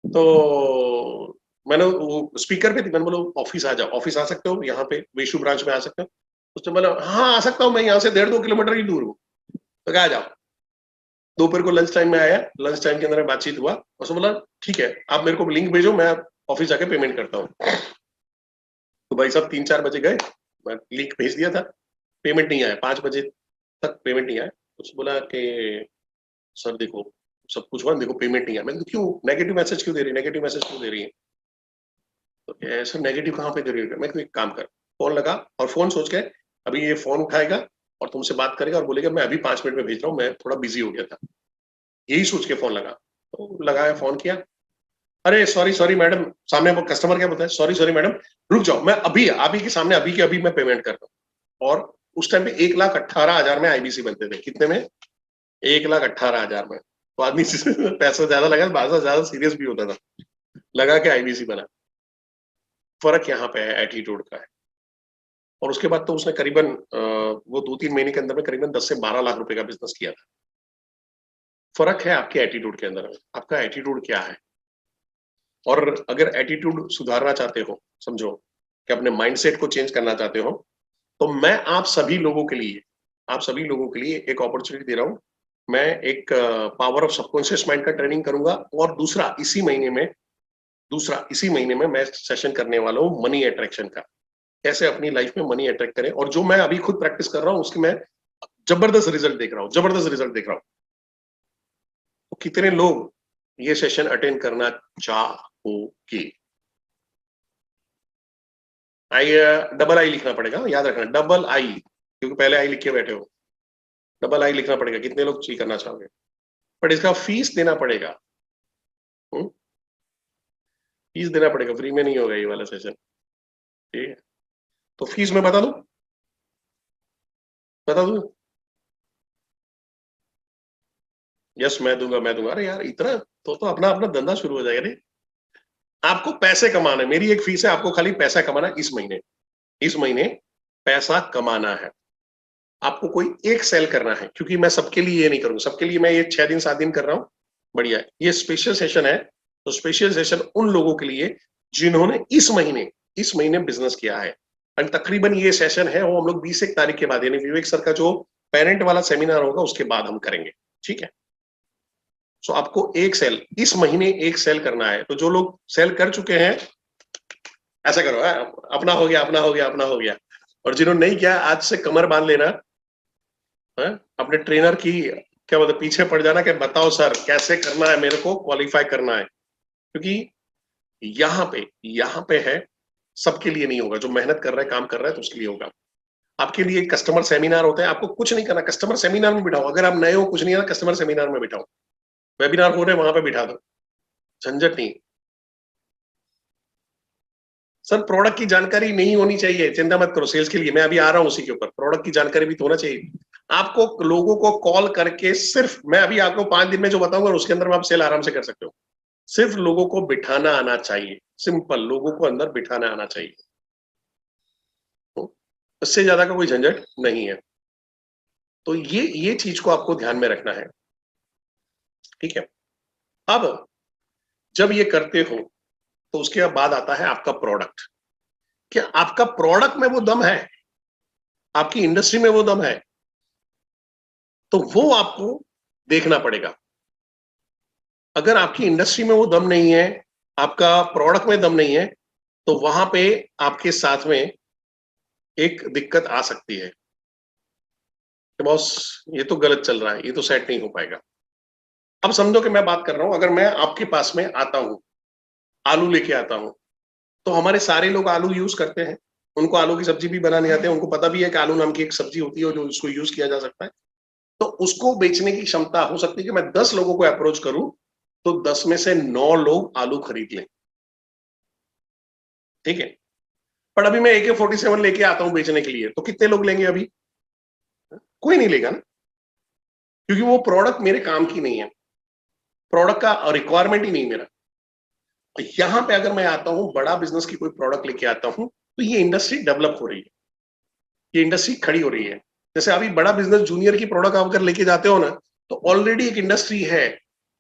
तो मैंने वो स्पीकर पे थी, मैंने बोला ऑफिस आ जाओ, ऑफिस आ सकते हो, यहाँ पे वेशु ब्रांच में आ सकते हो? उसने बोला हाँ आ सकता हूँ, मैं यहाँ से 1.5-2 किलोमीटर ही दूर हूँ। तो कहा आ जाओ। दोपहर को लंच टाइम में आया, लंच टाइम के अंदर बातचीत हुआ, उसने बोला ठीक है आप मेरे को लिंक भेजो, मैं ऑफिस जाके पेमेंट करता हूँ। तो भाई साहब 3-4 बजे गए, मैं लिंक भेज दिया था, पेमेंट नहीं आया, 5 बजे तक पेमेंट नहीं आया। उसने बोला कि सर देखो सब कुछ हुआ, देखो पेमेंट नहीं आया। मैंने क्यों नेगेटिव मैसेज क्यों दे रही है, नेगेटिव मैसेज क्यों दे रही है? तो ऐसा नेगेटिव कहाँ पे दे रही है? मैं एक काम कर, फोन लगा और फोन सोच के अभी ये फोन उठाएगा और तुमसे बात करेगा और बोलेगा मैं अभी 5 मिनट में भेज रहा हूँ, मैं थोड़ा बिजी हो गया था, यही सोच के फोन लगा। तो लगाया, फोन किया, अरे सॉरी सॉरी मैडम, सामने वो कस्टमर क्या बोलता है, सॉरी सॉरी मैडम रुक जाओ, मैं अभी अभी के सामने अभी के अभी मैं पेमेंट कर रहा हूँ। और उस टाइम पे 1,18,000 में आईबीसी बनते थे, कितने में? 1,18,000 में। तो आदमी पैसा ज्यादा लगा, बाजा ज्यादा सीरियस भी होता था, लगा के आईबीसी बना। फर्क यहाँ पे है, एटीट्यूड का है। और उसके बाद तो उसने करीबन वो 2-3 महीने के अंदर में करीबन 10 से 12 लाख रुपए का बिजनेस किया था। फर्क है आपके एटीट्यूड के अंदर, आपका एटीट्यूड क्या है। और अगर एटीट्यूड सुधारना चाहते हो, समझो कि अपने माइंडसेट को चेंज करना चाहते हो, तो मैं आप सभी लोगों के लिए एक अपॉर्चुनिटी दे रहा हूं। मैं एक पावर ऑफ सबकॉन्शियस माइंड का ट्रेनिंग करूंगा, और दूसरा इसी महीने में मैं सेशन करने वाला हूँ मनी अट्रैक्शन का, कैसे अपनी लाइफ में मनी अट्रैक्ट करें। और जो मैं अभी खुद प्रैक्टिस कर रहा हूँ उसकी मैं जबरदस्त रिजल्ट देख रहा हूँ, जबरदस्त रिजल्ट देख रहा हूँ। तो कितने लोग ये सेशन अटेंड करना चाहोगे? आई, डबल आई लिखना पड़ेगा, याद रखना, डबल आई, क्योंकि पहले आई लिख के बैठे हो, डबल आई लिखना पड़ेगा, कितने लोग ची करना चाहोगे। बट इसका फीस देना पड़ेगा, फीस देना पड़ेगा, फ्री में नहीं होगा ये वाला सेशन, ठीक है? तो फीस मैं बता दूं, यस मैं दूंगा। अरे यार इतना तो अपना अपना धंधा शुरू हो जाएगा। नहीं, आपको पैसे कमाना है, मेरी एक फीस है, आपको खाली पैसा कमाना है इस महीने पैसा कमाना है। आपको कोई एक सेल करना है, क्योंकि मैं सबके लिए ये नहीं करूंगा, सबके लिए मैं ये 6 दिन 7 दिन कर रहा हूं, बढ़िया है। ये स्पेशल सेशन है, तो स्पेशल सेशन उन लोगों के लिए जिन्होंने इस महीने बिजनेस किया है। और तकरीबन ये सेशन है वो हम लोग 20 तारीख के बाद, यानी विवेक सर का जो पेरेंट वाला सेमिनार होगा उसके बाद हम करेंगे, ठीक है? सो आपको इस महीने एक सेल करना है। तो जो लोग सेल कर चुके हैं ऐसा करो, अपना हो गया, अपना हो गया, अपना हो गया। और जिन्होंने नहीं किया आज से कमर बांध लेना है, अपने ट्रेनर की क्या बोलते पीछे पड़ जाना कि बताओ सर कैसे करना है, मेरे को क्वालिफाई करना है। क्योंकि यहाँ पे है, सबके लिए नहीं होगा, जो मेहनत कर रहा है, काम कर रहा है, तो उसके लिए होगा। आपके लिए कस्टमर सेमिनार होता है, आपको कुछ नहीं करना, कस्टमर सेमिनार में बिठाओ। अगर आप नए हो, कुछ नहीं है, कस्टमर सेमिनार में बिठाओ, वेबिनार हो रहे हैं वहां पे बिठा दो, झंझट नहीं। सर प्रोडक्ट की जानकारी नहीं होनी चाहिए, चिंता मत करो, सेल्स के लिए मैं अभी आ रहा हूं उसी के ऊपर, प्रोडक्ट की जानकारी भी तो होना चाहिए। आपको लोगों को कॉल करके, सिर्फ मैं अभी आपको 5 दिन में जो बताऊंगा उसके अंदर में आप सेल आराम से कर सकते हो। सिर्फ लोगों को बिठाना आना चाहिए, सिंपल, लोगों को अंदर बिठाना आना चाहिए, तो इससे ज्यादा का कोई झंझट नहीं है। तो ये चीज को आपको ध्यान में रखना है, ठीक है? अब जब ये करते हो तो उसके बाद आता है आपका प्रोडक्ट। क्या आपका प्रोडक्ट में वो दम है, आपकी इंडस्ट्री में वो दम है? तो वो आपको देखना पड़ेगा। अगर आपकी इंडस्ट्री में वो दम नहीं है, आपका प्रोडक्ट में दम नहीं है, तो वहां पे आपके साथ में एक दिक्कत आ सकती है कि बॉस ये तो गलत चल रहा है, ये तो सेट नहीं हो पाएगा। अब समझो कि मैं बात कर रहा हूं, अगर मैं आपके पास में आता हूं, आलू लेके आता हूं, तो हमारे सारे लोग आलू यूज करते हैं, उनको आलू की सब्जी भी बनाने आते हैं, उनको पता भी है कि आलू नाम की एक सब्जी होती है जो इसको यूज किया जा सकता है। तो उसको बेचने की क्षमता हो सकती है कि मैं 10 लोगों को अप्रोच करूं तो 10 में से 9 लोग आलू खरीद लें, ठीक है। पर अभी मैं AK-47 लेके आता हूं बेचने के लिए, तो कितने लोग लेंगे अभी? कोई नहीं लेगा ना, क्योंकि वो प्रोडक्ट मेरे काम की नहीं है, प्रोडक्ट का रिक्वायरमेंट ही नहीं मेरा। यहां पे अगर मैं आता हूं, बड़ा बिजनेस की कोई प्रोडक्ट लेके आता हूं, तो ये इंडस्ट्री डेवलप हो रही है, ये इंडस्ट्री खड़ी हो रही है। जैसे अभी बड़ा बिजनेस जूनियर की प्रोडक्ट आप अगर लेके जाते हो ना, तो ऑलरेडी एक इंडस्ट्री है,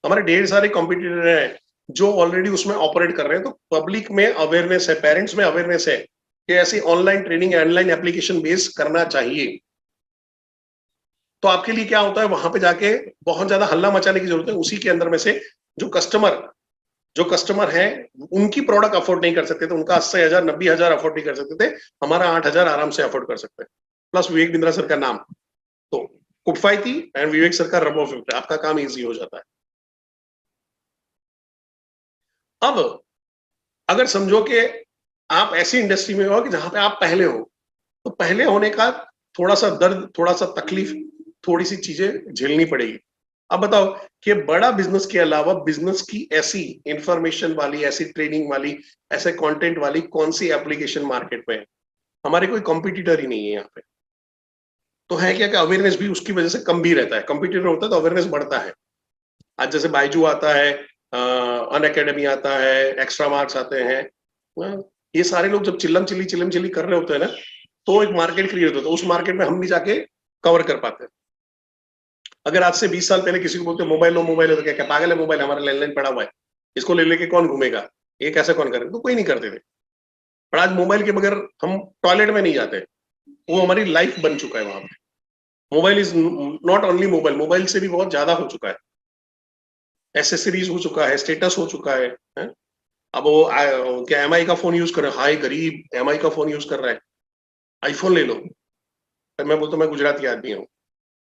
हमारे ढेर सारे कॉम्पिटिटर हैं जो ऑलरेडी उसमें ऑपरेट कर रहे हैं। तो पब्लिक में अवेयरनेस है, पेरेंट्स में अवेयरनेस है कि ऐसी online training, online application base करना चाहिए। तो आपके लिए क्या होता है, वहां पे जाके बहुत ज्यादा हल्ला मचाने की जरूरत है। उसी के अंदर में से जो कस्टमर है, उनकी प्रोडक्ट अफोर्ड नहीं कर सकते थे, उनका 80,000 90,000 अफोर्ड नहीं कर सकते थे, हमारा 8,000 आराम से अफोर्ड कर सकते हैं। प्लस विवेक बिंद्रा सर का नाम, तो कुफायती एंड विवेक सर का रब ऑफ इट, आपका काम इजी हो जाता है। अब अगर समझो कि आप ऐसी इंडस्ट्री में हो कि जहां पे आप पहले हो, तो पहले होने का थोड़ा सा दर्द, थोड़ा सा तकलीफ, थोड़ी सी चीजें झेलनी पड़ेगी। अब बताओ कि बड़ा बिजनेस के अलावा बिजनेस की ऐसी इंफॉर्मेशन वाली, ऐसी ट्रेनिंग वाली, ऐसे कंटेंट वाली कौन सी एप्लीकेशन मार्केट में है? हमारे कोई कॉम्पिटिटर ही नहीं है यहाँ पे। तो है क्या कि अवेयरनेस भी उसकी वजह से कम भी रहता है, कॉम्पिटिटर होता है तो अवेयरनेस बढ़ता है। आज जैसे बायजू आता है, अन अकेडमी आता है, एक्स्ट्रा मार्क्स आते हैं, ये सारे लोग जब चिल्लम चिल्ली कर रहे होते हैं ना, तो एक मार्केट क्रिएट होता है, उस मार्केट में हम भी जाके कवर कर पाते हैं। अगर आज से 20 साल पहले किसी को बोलते मोबाइल लो, मोबाइल है, तो क्या क्या पागल है, मोबाइल हमारा लैंडलाइन पड़ा हुआ है, इसको ले लेके कौन घूमेगा, ये कैसे कौन करेगा, तो कोई नहीं करते थे। पर आज मोबाइल के बगैर हम टॉयलेट में नहीं जाते, वो हमारी लाइफ बन चुका है। वहां पे mobile is not only mobile, mobile से भी बहुत ज्यादा हो चुका है, एसेसरीज हो चुका है, स्टेटस हो चुका है? अब वो क्या MI का फोन यूज कर रहे हैं, हाई गरीब MI का फोन यूज कर रहा है, आईफोन ले लो। तो मैं बोलता हूँ मैं गुजराती आदमी हूँ,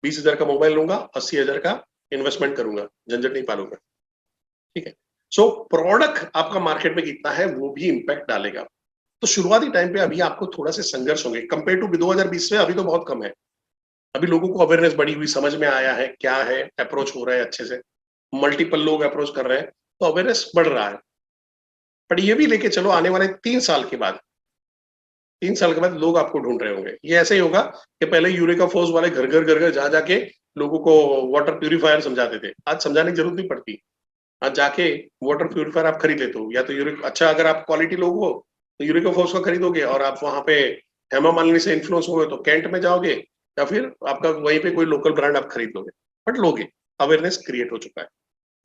20,000 का मोबाइल लूंगा, 80,000 का इन्वेस्टमेंट करूंगा, झंझट नहीं पालूंगा, ठीक है। सो प्रोडक्ट आपका मार्केट में कितना है वो भी इंपैक्ट डालेगा। तो शुरुआती टाइम पे अभी आपको थोड़ा से संघर्ष होंगे कंपेयर टू 2020 में, अभी तो बहुत कम है। अभी लोगों को अवेयरनेस बढ़ी हुई, समझ में आया है क्या है, अप्रोच हो रहा है अच्छे से, मल्टीपल लोग अप्रोच कर रहे हैं, तो अवेयरनेस बढ़ रहा है। बट ये भी लेके चलो, आने वाले 3 साल के बाद, 3 साल के बाद लोग आपको ढूंढ रहे होंगे। ये ऐसे ही होगा कि पहले यूरेका फोर्स वाले घर घर जा जाके लोगों को वाटर प्यूरिफायर समझाते थे, आज समझाने की जरूरत नहीं पड़ती। आज जाके वाटर प्यूरिफायर आप खरीद लेते हो, या तो यूरिक, अच्छा अगर आप क्वालिटी लोग हो तो यूरेका फोर्स का खरीदोगे, और आप वहां पे हेमा मालिनी से इन्फ्लुएंस हो गए तो कैंट में जाओगे, या फिर आपका वहीं पे कोई लोकल ब्रांड आप खरीद लोगे, बट लोगे, अवेयरनेस क्रिएट हो चुका है।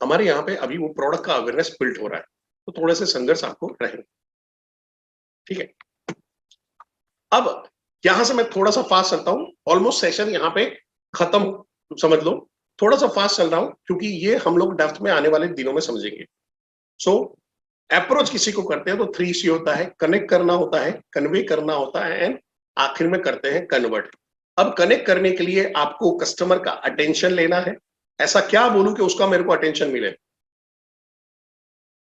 हमारे यहाँ पे अभी वो प्रोडक्ट का अवेयरनेस बिल्ड हो रहा है, तो थोड़े से संघर्ष आपको रहेगा, ठीक है। अब यहां से मैं थोड़ा सा फास्ट चलता हूं, ऑलमोस्ट सेशन यहाँ पे खत्म समझ लो। थोड़ा सा फास्ट चल रहा हूं क्योंकि ये हम लोग डेप्थ में आने वाले दिनों में समझेंगे। सो अप्रोच किसी को करते हैं तो 3C होता है, कनेक्ट करना होता है, कन्वे करना होता है, एंड आखिर में करते हैं कन्वर्ट। अब कनेक्ट करने के लिए आपको कस्टमर का अटेंशन लेना है। ऐसा क्या बोलूं कि उसका मेरे को अटेंशन मिले?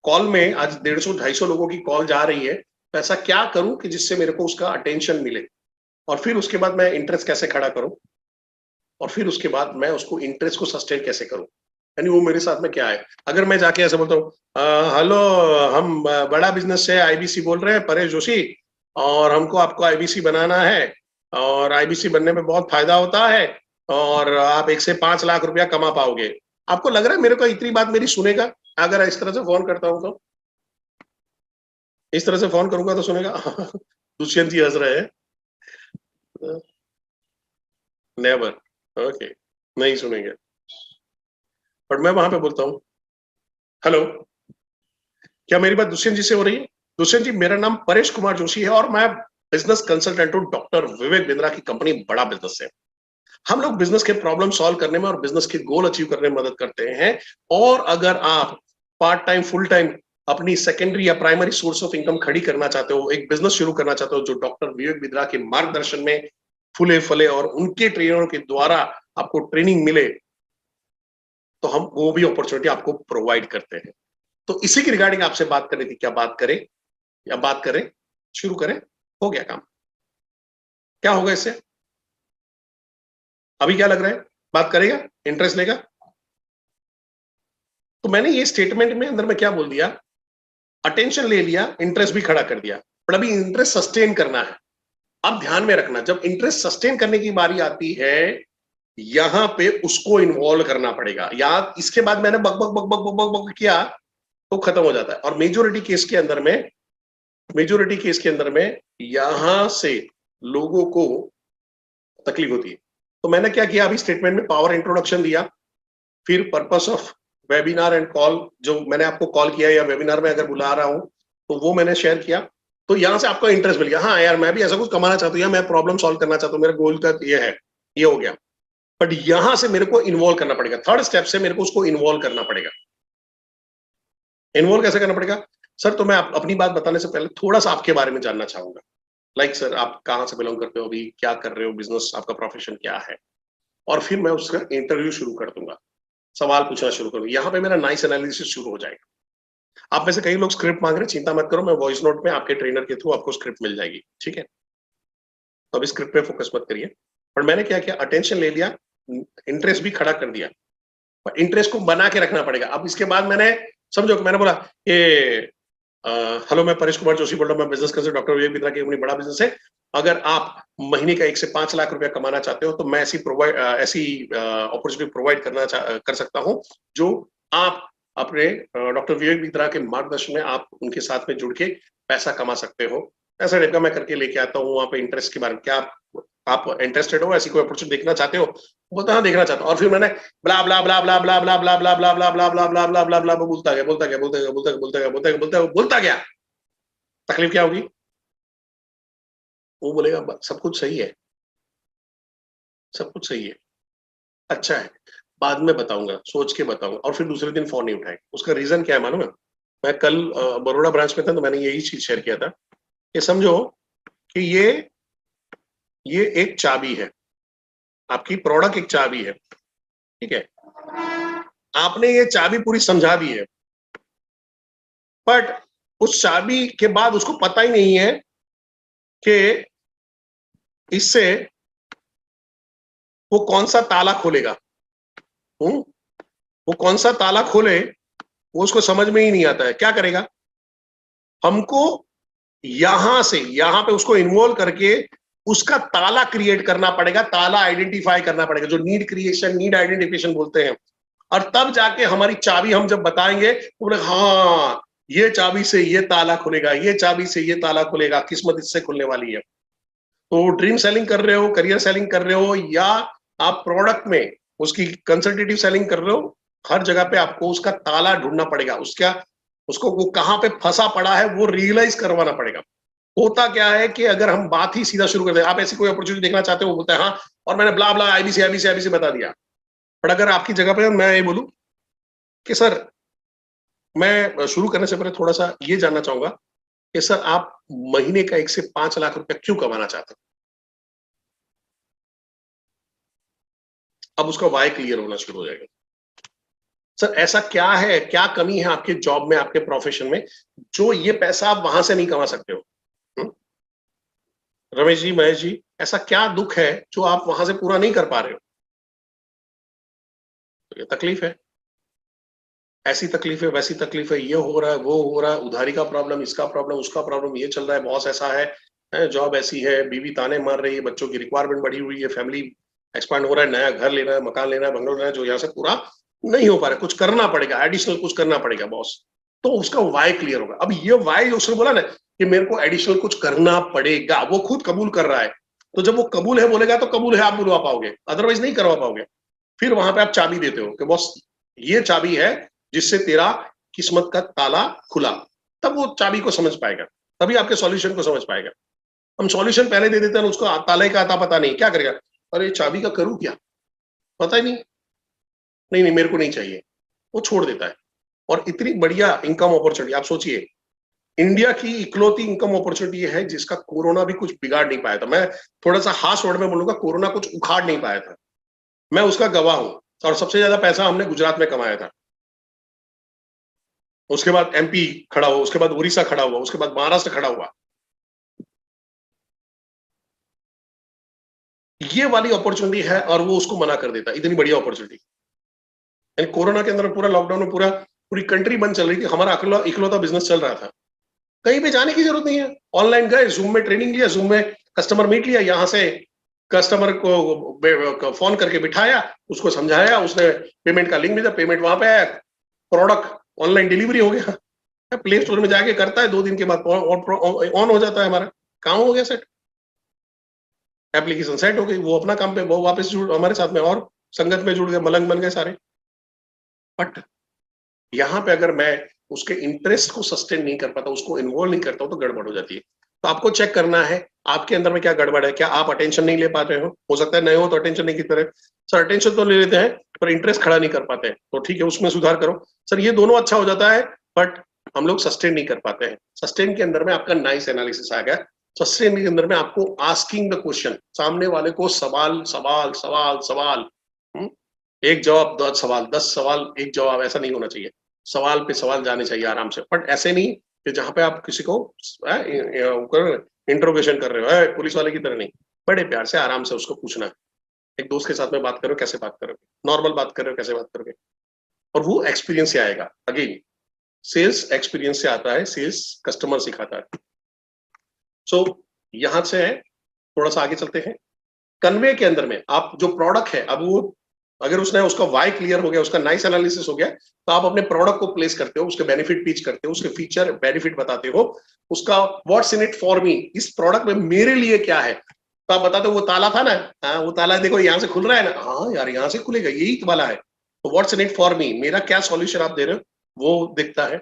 कॉल में आज 150-250 लोगों की कॉल जा रही है, तो ऐसा क्या करूं कि जिससे मेरे को उसका अटेंशन मिले, और फिर उसके बाद मैं इंटरेस्ट कैसे खड़ा करूं, और फिर उसके बाद मैं उसको इंटरेस्ट को सस्टेन कैसे करूं, यानी वो मेरे साथ में क्या है। अगर मैं जाके ऐसे बोलता हूँ, हेलो, हम बड़ा बिजनेस से IBC बोल रहे हैं, परेश जोशी, और हमको आपको IBC बनाना है, और IBC बनने में बहुत फायदा होता है, और आप 1 से 5 लाख रुपया कमा पाओगे। आपको लग रहा है मेरे को इतनी बात मेरी सुनेगा? अगर इस तरह से फोन करता हूं तो, इस तरह से फोन करूंगा तो सुनेगा? दुष्यंत जी हंस रहे हैं, नेवर, ओके, नहीं सुनेंगे। बट मैं वहां पे बोलता हूँ, हेलो, क्या मेरी बात दुष्यंत जी से हो रही है? दुष्यंत जी, मेरा नाम परेश कुमार जोशी है, और मैं बिजनेस कंसल्टेंट हूँ डॉक्टर विवेक बिंद्रा की कंपनी बड़ा बिजनेस है। हम लोग बिजनेस के प्रॉब्लम सॉल्व करने में और बिजनेस के गोल अचीव करने में मदद करते हैं। और अगर आप पार्ट टाइम, फुल टाइम अपनी सेकेंडरी या प्राइमरी सोर्स ऑफ इनकम खड़ी करना चाहते हो, एक बिजनेस शुरू करना चाहते हो जो डॉक्टर विवेक बिंद्रा के मार्गदर्शन में फूले फले और उनके ट्रेनरों के द्वारा आपको ट्रेनिंग मिले, तो हम वो भी अपॉर्चुनिटी आपको प्रोवाइड करते हैं। तो इसी की रिगार्डिंग आपसे बात करनी थी, क्या बात करें या बात करें, शुरू करें? हो गया काम? क्या होगा इससे? अभी क्या लग रहा है? बात करेगा, इंटरेस्ट लेगा। तो मैंने ये स्टेटमेंट में अंदर में क्या बोल दिया, अटेंशन ले लिया, इंटरेस्ट भी खड़ा कर दिया, पर अभी इंटरेस्ट सस्टेन करना है। अब ध्यान में रखना, जब इंटरेस्ट सस्टेन करने की बारी आती है, यहां पे उसको इन्वॉल्व करना पड़ेगा। या इसके बाद मैंने बक बक बक बक बक बक बक किया तो खत्म हो जाता है। और मेजोरिटी केस के अंदर में यहां से लोगों को तकलीफ होती है। तो मैंने क्या किया, अभी स्टेटमेंट में पावर इंट्रोडक्शन दिया, फिर purpose of webinar and call, जो मैंने आपको कॉल किया या वेबिनार में अगर बुला रहा हूं तो वो मैंने शेयर किया। तो यहां से आपको इंटरेस्ट मिल गया, हाँ यार मैं भी ऐसा कुछ कमाना चाहता हूँ, या मैं प्रॉब्लम सॉल्व करना चाहता हूँ, मेरा गोल का ये है, ये हो गया। बट यहां से मेरे को इन्वॉल्व करना पड़ेगा, थर्ड स्टेप से मेरे को उसको इन्वॉल्व करना पड़ेगा। इन्वॉल्व कैसे करना पड़ेगा सर? तो मैं अपनी बात बताने से पहले थोड़ा सा आपके बारे में जानना चाहूंगा। लाइक सर, आप कहाँ से बिलोंग करते हो, अभी क्या कर रहे हो, बिजनेस, आपका प्रोफेशन क्या है, और फिर मैं उसका इंटरव्यू शुरू कर दूंगा, सवाल पूछना शुरू करूंगा। यहाँ पे मेरा नाइस एनालिसिस शुरू हो जाएगा। आप में से कई लोग स्क्रिप्ट मांग रहे हैं, चिंता मत करो, मैं वॉइस नोट में आपके ट्रेनर के थ्रू आपको स्क्रिप्ट मिल जाएगी, ठीक है? तो अभी स्क्रिप्ट पे फोकस मत करिए। पर मैंने क्या किया, अटेंशन ले लिया, इंटरेस्ट भी खड़ा कर दिया, पर इंटरेस्ट को बना के रखना पड़ेगा। अब इसके बाद मैंने, समझो कि मैंने बोला ये हेलो, मैं परेश कुमार जोशी बोल रहा हूँ, मैं business consultant doctor Vivek Bindra की कंपनी बड़ा बिजनेस है। अगर आप महीने का 1 से 5 लाख रुपया कमाना चाहते हो तो मैं ऐसी अपॉर्चुनिटी प्रोवाइड कर सकता हूँ, जो आप अपने डॉक्टर विवेक बिंद्रा के मार्गदर्शन में आप उनके साथ में जुड़ के पैसा कमा सकते हो। ऐसा टाइप का मैं करके लेके आता हूँ। वहां पे इंटरेस्ट के बारे में, क्या आप इंटरेस्टेड हो, ऐसी कोई अपॉर्चुनिटी देखना चाहते हो? बोलता हाँ देखना चाहता हूँ। और फिर मैंने ब्ला ब्ला ब्ला ब्ला ब्ला ब्ला ब्ला ब्ला ब्ला ब्ला ब्ला ब्ला ब्ला ब्ला ब्ला ब्ला बोलता गया बोलता गया बोलता गया बोलता गया बोलता गया बोलता गया बोलता गया बोलता गया। तकलीफ क्या होगी? वो बोलेगा सब कुछ सही है, सब कुछ सही है, अच्छा है, बाद में बताऊंगा, सोच के बताऊंगा, और फिर दूसरे दिन फोन नहीं उठाए। उसका रीजन क्या है मालूम है? मैं कल बड़ौदा ब्रांच में था तो मैंने यही चीज शेयर किया था कि समझो कि ये एक चाबी है, आपकी प्रोडक्ट एक चाबी है, ठीक है? आपने ये चाबी पूरी समझा दी है, बट उस चाबी के बाद उसको पता ही नहीं है कि इससे वो कौन सा ताला खोलेगा। वो कौन सा ताला खोले वो उसको समझ में ही नहीं आता है। क्या करेगा? हमको यहां पे उसको इन्वॉल्व करके उसका ताला क्रिएट करना पड़ेगा, ताला आइडेंटिफाई करना पड़ेगा, जो नीड क्रिएशन, नीड आइडेंटिफिकेशन बोलते हैं। और तब जाके हमारी चाबी हम जब बताएंगे तो बोले हाँ, ये चाबी से ये ताला खुलेगा, ये चाबी से ये ताला खुलेगा, किस्मत इससे खुलने वाली है। तो ड्रीम सेलिंग कर रहे हो, करियर सेलिंग कर रहे हो, या आप प्रोडक्ट में उसकी कंसल्टेटिव सेलिंग कर रहे हो, हर जगह पे आपको उसका ताला ढूंढना पड़ेगा, उसको वो कहां पे फंसा पड़ा है वो रियलाइज करवाना पड़ेगा। होता क्या है कि अगर हम बात ही सीधा शुरू कर दें, आप ऐसी कोई अपॉर्चुनिटी देखना चाहते हो, बोलते हैं हाँ, और मैंने ब्ला ब्ला आईबीसी आईबीसी आईबीसी बता दिया। बट अगर आपकी जगह पे मैं ये बोलूं कि सर, मैं शुरू करने से पहले थोड़ा सा ये जानना चाहूंगा कि सर आप महीने का 1 से 5 लाख रुपया क्यों कमाना चाहते हो? अब उसका वाई क्लियर होना शुरू हो जाएगा। सर ऐसा क्या है, क्या कमी है आपके जॉब में, आपके प्रोफेशन में, जो ये पैसा आप वहां से नहीं कमा सकते हो? हुँ? रमेश जी, महेश जी, ऐसा क्या दुख है जो आप वहां से पूरा नहीं कर पा रहे हो? तो ये तकलीफ है, ऐसी तकलीफ है, वैसी तकलीफ है, ये हो रहा है, वो हो रहा है, उधारी का प्रॉब्लम, इसका प्रॉब्लम, उसका प्रॉब्लम, ये चल रहा है, बॉस ऐसा है, जॉब ऐसी है, बीवी ताने मार रही है, बच्चों की रिक्वायरमेंट बढ़ी हुई है, फैमिली एक्सपांड हो रहा है, नया घर लेना है, मकान लेना है, बंगलो लेना है, जो यहाँ से पूरा नहीं हो पा रहा है। कुछ करना पड़ेगा, एडिशनल कुछ करना पड़ेगा बॉस। तो उसका वाई क्लियर होगा। अब ये वाई उसने बोला ना कि मेरे को एडिशनल कुछ करना पड़ेगा, वो खुद कबूल कर रहा है। तो जब वो कबूल है बोलेगा तो कबूल है आप बुलवा पाओगे, अदरवाइज नहीं करवा पाओगे। फिर वहां पे आप चाबी देते हो कि बॉस ये चाबी है जिससे तेरा किस्मत का ताला खुला। तब वो चाबी को समझ पाएगा, तभी आपके सॉल्यूशन को समझ पाएगा। हम सॉल्यूशन पहले दे देते हैं, उसको ताले का आता पता नहीं, क्या करेगा? अरे चाबी का करूं क्या, पता ही नहीं, नहीं नहीं मेरे को नहीं चाहिए, वो छोड़ देता है। और इतनी बढ़िया इनकम अपॉर्चुनिटी, आप सोचिए, इंडिया की इकलौती इनकम अपॉर्चुनिटी है जिसका कोरोना भी कुछ बिगाड़ नहीं पाया था। मैं थोड़ा सा हार्श वर्ड में बोलूंगा, कोरोना कुछ उखाड़ नहीं पाया था, मैं उसका गवाह हूं। और सबसे ज्यादा पैसा हमने गुजरात में कमाया था, उसके बाद एमपी खड़ा हुआ, उसके बाद उड़ीसा खड़ा हुआ, उसके बाद महाराष्ट्र खड़ा हुआ। ये वाली अपॉर्चुनिटी है और वो उसको मना कर देता, इतनी बढ़िया अपॉर्चुनिटी। यानी कोरोना के अंदर पूरा लॉकडाउन में पूरी कंट्री बंद चल रही थी, हमारा इकलौता बिजनेस चल रहा था, कहीं पे जाने की जरूरत नहीं है, ऑनलाइन गए, जूम में ट्रेनिंग लिया, जूम में कस्टमर मीट लिया, यहाँ से कस्टमर को फोन करके बिठाया, उसको समझाया, उसने पेमेंट का लिंक भेजा, पेमेंट वहां पे आया, प्रोडक्ट ऑनलाइन डिलीवरी हो गया, प्ले स्टोर में जाके करता है, 2 दिन के बाद ऑन हो जाता है, हमारा काम हो गया सेट, एप्लीकेशन सेट हो गई, वो अपना काम पे वो वापस जुड़ हमारे साथ में और संगत में जुड़ गए, मलंग बन गए सारे। बट यहाँ पे अगर मैं उसके इंटरेस्ट को सस्टेन नहीं कर पाता, उसको इन्वॉल्व नहीं करता हूं, तो गड़बड़ हो जाती है। तो आपको चेक करना है आपके अंदर में क्या गड़बड़ है, क्या आप अटेंशन नहीं ले पा रहे हो सकता है नए हो तो अटेंशन नहीं की तरह, सर अटेंशन तो ले लेते हैं पर इंटरेस्ट खड़ा नहीं कर पाते हैं, तो ठीक है उसमें सुधार करो, सर ये दोनों अच्छा हो जाता है बट हम लोग सस्टेन नहीं कर पाते हैं। सस्टेन के अंदर में आपका नाइस एनालिसिस आ गया। सस्टेन के अंदर में आपको आस्किंग द क्वेश्चन, सामने वाले को सवाल सवाल सवाल सवाल, एक जवाब 10 सवाल, 10 सवाल एक जवाब, ऐसा नहीं होना चाहिए, सवाल पे सवाल जाने चाहिए आराम से, बट ऐसे नहीं कि जहां पे आप किसी को इंट्रोगेशन कर रहे हो पुलिस वाले की तरह नहीं, बड़े प्यार से आराम से उसको पूछना है, एक दोस्त के साथ में बात करो कैसे बात करोगे, नॉर्मल बात कर रहे हो कैसे बात करोगे, और वो एक्सपीरियंस से आएगा। अगेन सेल्स एक्सपीरियंस से आता है, सेल्स कस्टमर सिखाता है। सो यहां से है, थोड़ा सा आगे चलते हैं। कन्वे के अंदर में आप जो प्रोडक्ट है, अब वो अगर उसने उसका वाई क्लियर हो गया, उसका नाइस एनालिसिस हो गया, तो आप अपने प्रोडक्ट को प्लेस करते हो, उसके बेनिफिट पिच करते हो, उसके फीचर बेनिफिट बताते हो, उसका what's in it for me, इस प्रोडक्ट में मेरे लिए क्या है, तो आप बताते हो वो ताला था ना, हाँ वो ताला देखो यहाँ से खुल रहा है ना, हाँ यार यहाँ से खुलेगा, यही वाला है, तो what's in it for me, मेरा क्या सॉल्यूशन आप दे रहे हो, वो दिखता है।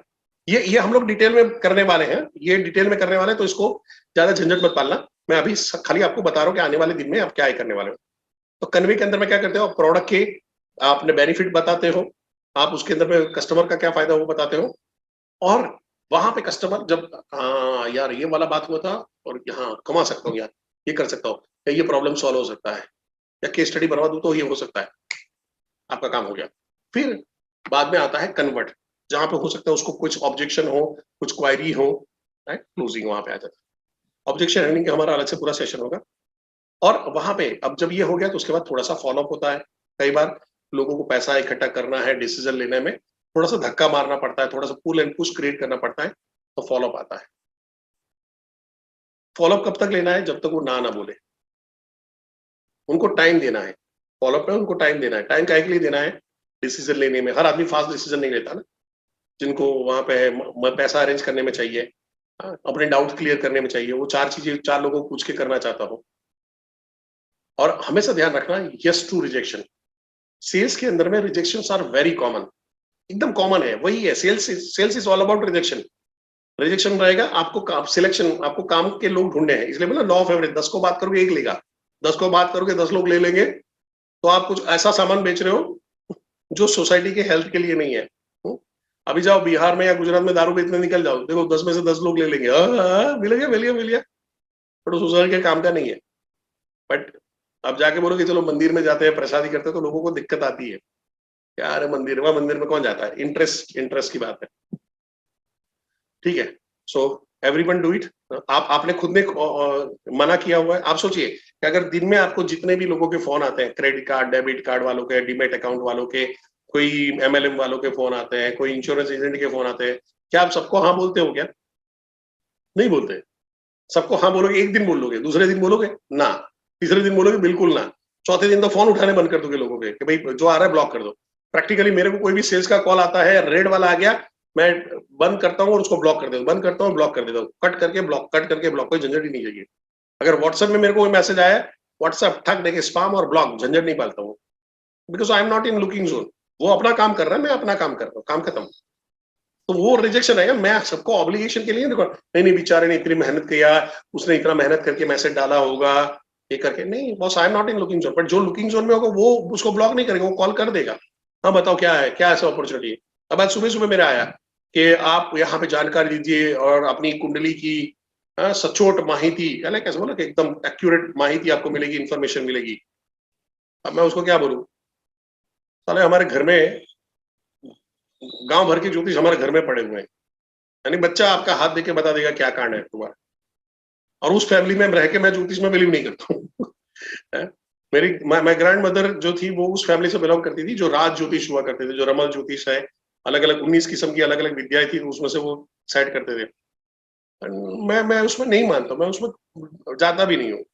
ये हम लोग डिटेल में करने वाले हैं, ये डिटेल में करने वाले हैं, तो इसको ज्यादा झंझट मत पालना, मैं अभी खाली आपको बता रहा हूँ कि आने वाले दिन में आप क्या ही करने वाले हो। तो कन्वे के अंदर में क्या करते हो, प्रोडक्ट के आपने बेनिफिट बताते हो, आप उसके अंदर में कस्टमर का क्या फायदा वो बताते हो, और वहां पे कस्टमर जब हाँ यार ये वाला बात हुआ था और यहाँ कमा सकता हूँ यार, ये कर सकता हूँ, या ये प्रॉब्लम सॉल्व हो सकता है, या केस स्टडी बनवा दूं तो ये हो सकता है, आपका काम हो गया। फिर बाद में आता है कन्वर्ट, जहां पे हो सकता है उसको कुछ ऑब्जेक्शन हो, कुछ क्वायरी हो, राइट, क्लोजिंग वहां पे आ जाता है। ऑब्जेक्शन हैंडलिंग का हमारा अलग से पूरा सेशन होगा। और वहां पे अब जब ये हो गया तो उसके बाद थोड़ा सा फॉलोअप होता है, कई बार लोगों को पैसा इकट्ठा करना है, डिसीजन लेने में थोड़ा सा धक्का मारना पड़ता है, थोड़ा सा पुल एंड पुश क्रिएट करना पड़ता है, तो फॉलोअप आता है। फॉलोअप कब तक लेना है, जब तक वो ना बोले, उनको टाइम देना है, फॉलोअप में उनको टाइम देना है। टाइम काहे के लिए देना है, डिसीजन लेने में, हर आदमी फास्ट डिसीजन नहीं लेता ना, जिनको वहां पे पैसा अरेंज करने में चाहिए, अपने डाउट क्लियर करने में चाहिए, वो 4 चीजें 4 लोगों को पूछ के करना चाहता हो। और हमेशा ध्यान रखना, यस टू रिजेक्शन, सेल्स के अंदर में रिजेक्शन आर वेरी कॉमन, एकदम कॉमन है, वही है sales is all about rejection. Rejection रहेगा, आपको सिलेक्शन, आपको काम के लोग ढूंढने हैं, इसलिए बोला लॉ ऑफ एवरेज, 10 को बात करोगे 1 लेगा, 10 को बात करोगे 10 लोग ले लेंगे, तो आप कुछ ऐसा सामान बेच रहे हो जो सोसाइटी के हेल्थ के लिए नहीं है। अभी जाओ बिहार में या गुजरात में दारू बेचने निकल जाओ, देखो 10 में से 10 लोग ले लेंगे, मिल गया मिल गया मिल गया, बट सोसाइटी के काम का नहीं है। बट अब जाके बोलोगे चलो मंदिर में जाते हैं प्रसादी करते हैं, तो लोगों को दिक्कत आती है, यार मंदिर में कौन जाता है, इंटरेस्ट की बात है, ठीक है। सो एवरीवन डू इट, आपने खुद ने मना किया हुआ है। आप सोचिए कि अगर दिन में आपको जितने भी लोगों के फोन आते हैं, क्रेडिट कार्ड डेबिट कार्ड वालों के, डीमेट अकाउंट वालों के, कोई एमएलएम वालों के फोन आते हैं, कोई इंश्योरेंस एजेंट के फोन आते हैं, क्या आप सबको हाँ बोलते हो क्या, नहीं बोलते। सबको हाँ बोलोगे, एक दिन बोलोगे, दूसरे दिन बोलोगे ना, तीसरे दिन बोलोगे बिल्कुल ना, चौथे दिन तो फोन उठाने बंद कर दोगे लोगों के कि भाई जो आ रहा है ब्लॉक कर दो। प्रैक्टिकली मेरे को कोई भी सेल्स का कॉल आता है, रेड वाला आ गया, मैं बंद करता हूँ और उसको ब्लॉक कर देता हूँ, बंद करता हूँ ब्लॉक कर देता हूँ, कट करके ब्लॉक, कट करके ब्लॉक, कोई झंझट ही नहीं चाहिए। अगर व्हाट्सएप में मेरे को कोई मैसेज आया, व्हाट्सएप ठक देके स्पैम और ब्लॉक, झंझट नहीं पालता हूँ, because I am not in looking zone. वो अपना काम कर रहा है, मैं अपना काम कर रहा हूँ, काम खत्म। तो वो रिजेक्शन आएगा, मैं सबको ऑब्लिगेशन के लिए देखो, नहीं नहीं बेचारे ने इतनी मेहनत किया, उसने इतना मेहनत करके मैसेज डाला होगा, ये करके नहीं, boss I am not in looking zone, but जो लुकिंग जोन में होगा वो उसको ब्लॉक नहीं करेगा, वो कॉल कर देगा, हाँ बताओ क्या है, क्या ऐसा अपॉर्चुनिटी है। अब आज सुबह सुबह मेरा आया कि आप यहाँ पे जानकारी दीजिए और अपनी कुंडली की सचोट माहिती, यानी कैसे बोला कि एकदम एक्यूरेट माहिती आपको मिलेगी, इंफॉर्मेशन मिलेगी। अब मैं उसको क्या बोलूं, साले हमारे घर में गांव भर के ज्योतिष हमारे घर में पड़े हुए हैं, यानी बच्चा आपका हाथ देके बता देगा क्या कांड है तुम्हारा, और उस फैमिली में रह के मैं ज्योतिष में बिलीव नहीं करता हूँ मेरी माय ग्रैंड मदर जो थी वो उस फैमिली से बिलोंग करती थी जो राज ज्योतिष हुआ करते थे, जो रमल ज्योतिष है, अलग अलग 19 किस्म की अलग अलग विद्याएं थी, उसमें से वो सेट करते थे। मैं उसमें नहीं मानता, मैं उसमें जाता भी नहीं हूँ।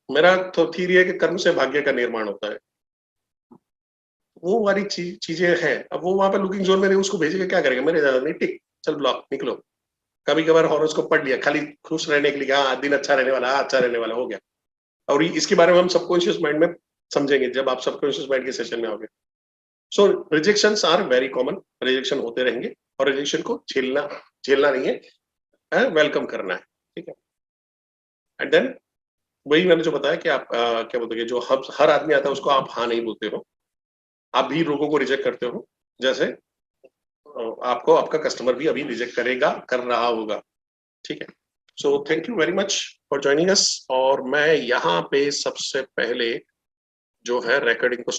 मेरा तो थ्योरी है कि कर्म से भाग्य का निर्माण होता है। वो वाली चीजें हैं। अब वो वहां पे लुकिंग जोन में नहीं, उसको भेजेगा क्या करेगा, मेरे ज्यादा नहीं, टिक चल ब्लॉक निकलो। कभी कभार हॉरोस्कोप पढ़ लिया खाली खुश रहने के लिए, हाँ दिन अच्छा रहने वाला, हाँ अच्छा रहने वाला, हो गया। और इसके बारे में हम सबकॉन्शियस माइंड में समझेंगे जब आप सबकॉन्शियस माइंड के सेशन में आओगे। So rejections are very common, rejection होते रहेंगे, और रिजेक्शन को झेलना झेलना नहीं है, वेलकम करना है, ठीक है। एंड देन वही मैंने जो बताया कि आप क्या बोलते हैं, जो हर आदमी आता है उसको आप हाँ नहीं बोलते हो, आप भी लोगों को रिजेक्ट करते हो, जैसे आपको आपका कस्टमर भी अभी रिजेक्ट करेगा, कर रहा होगा, ठीक है। So thank you very much for joining us. और मैं यहाँ पे सबसे पहले जो है रिकॉर्डिंग को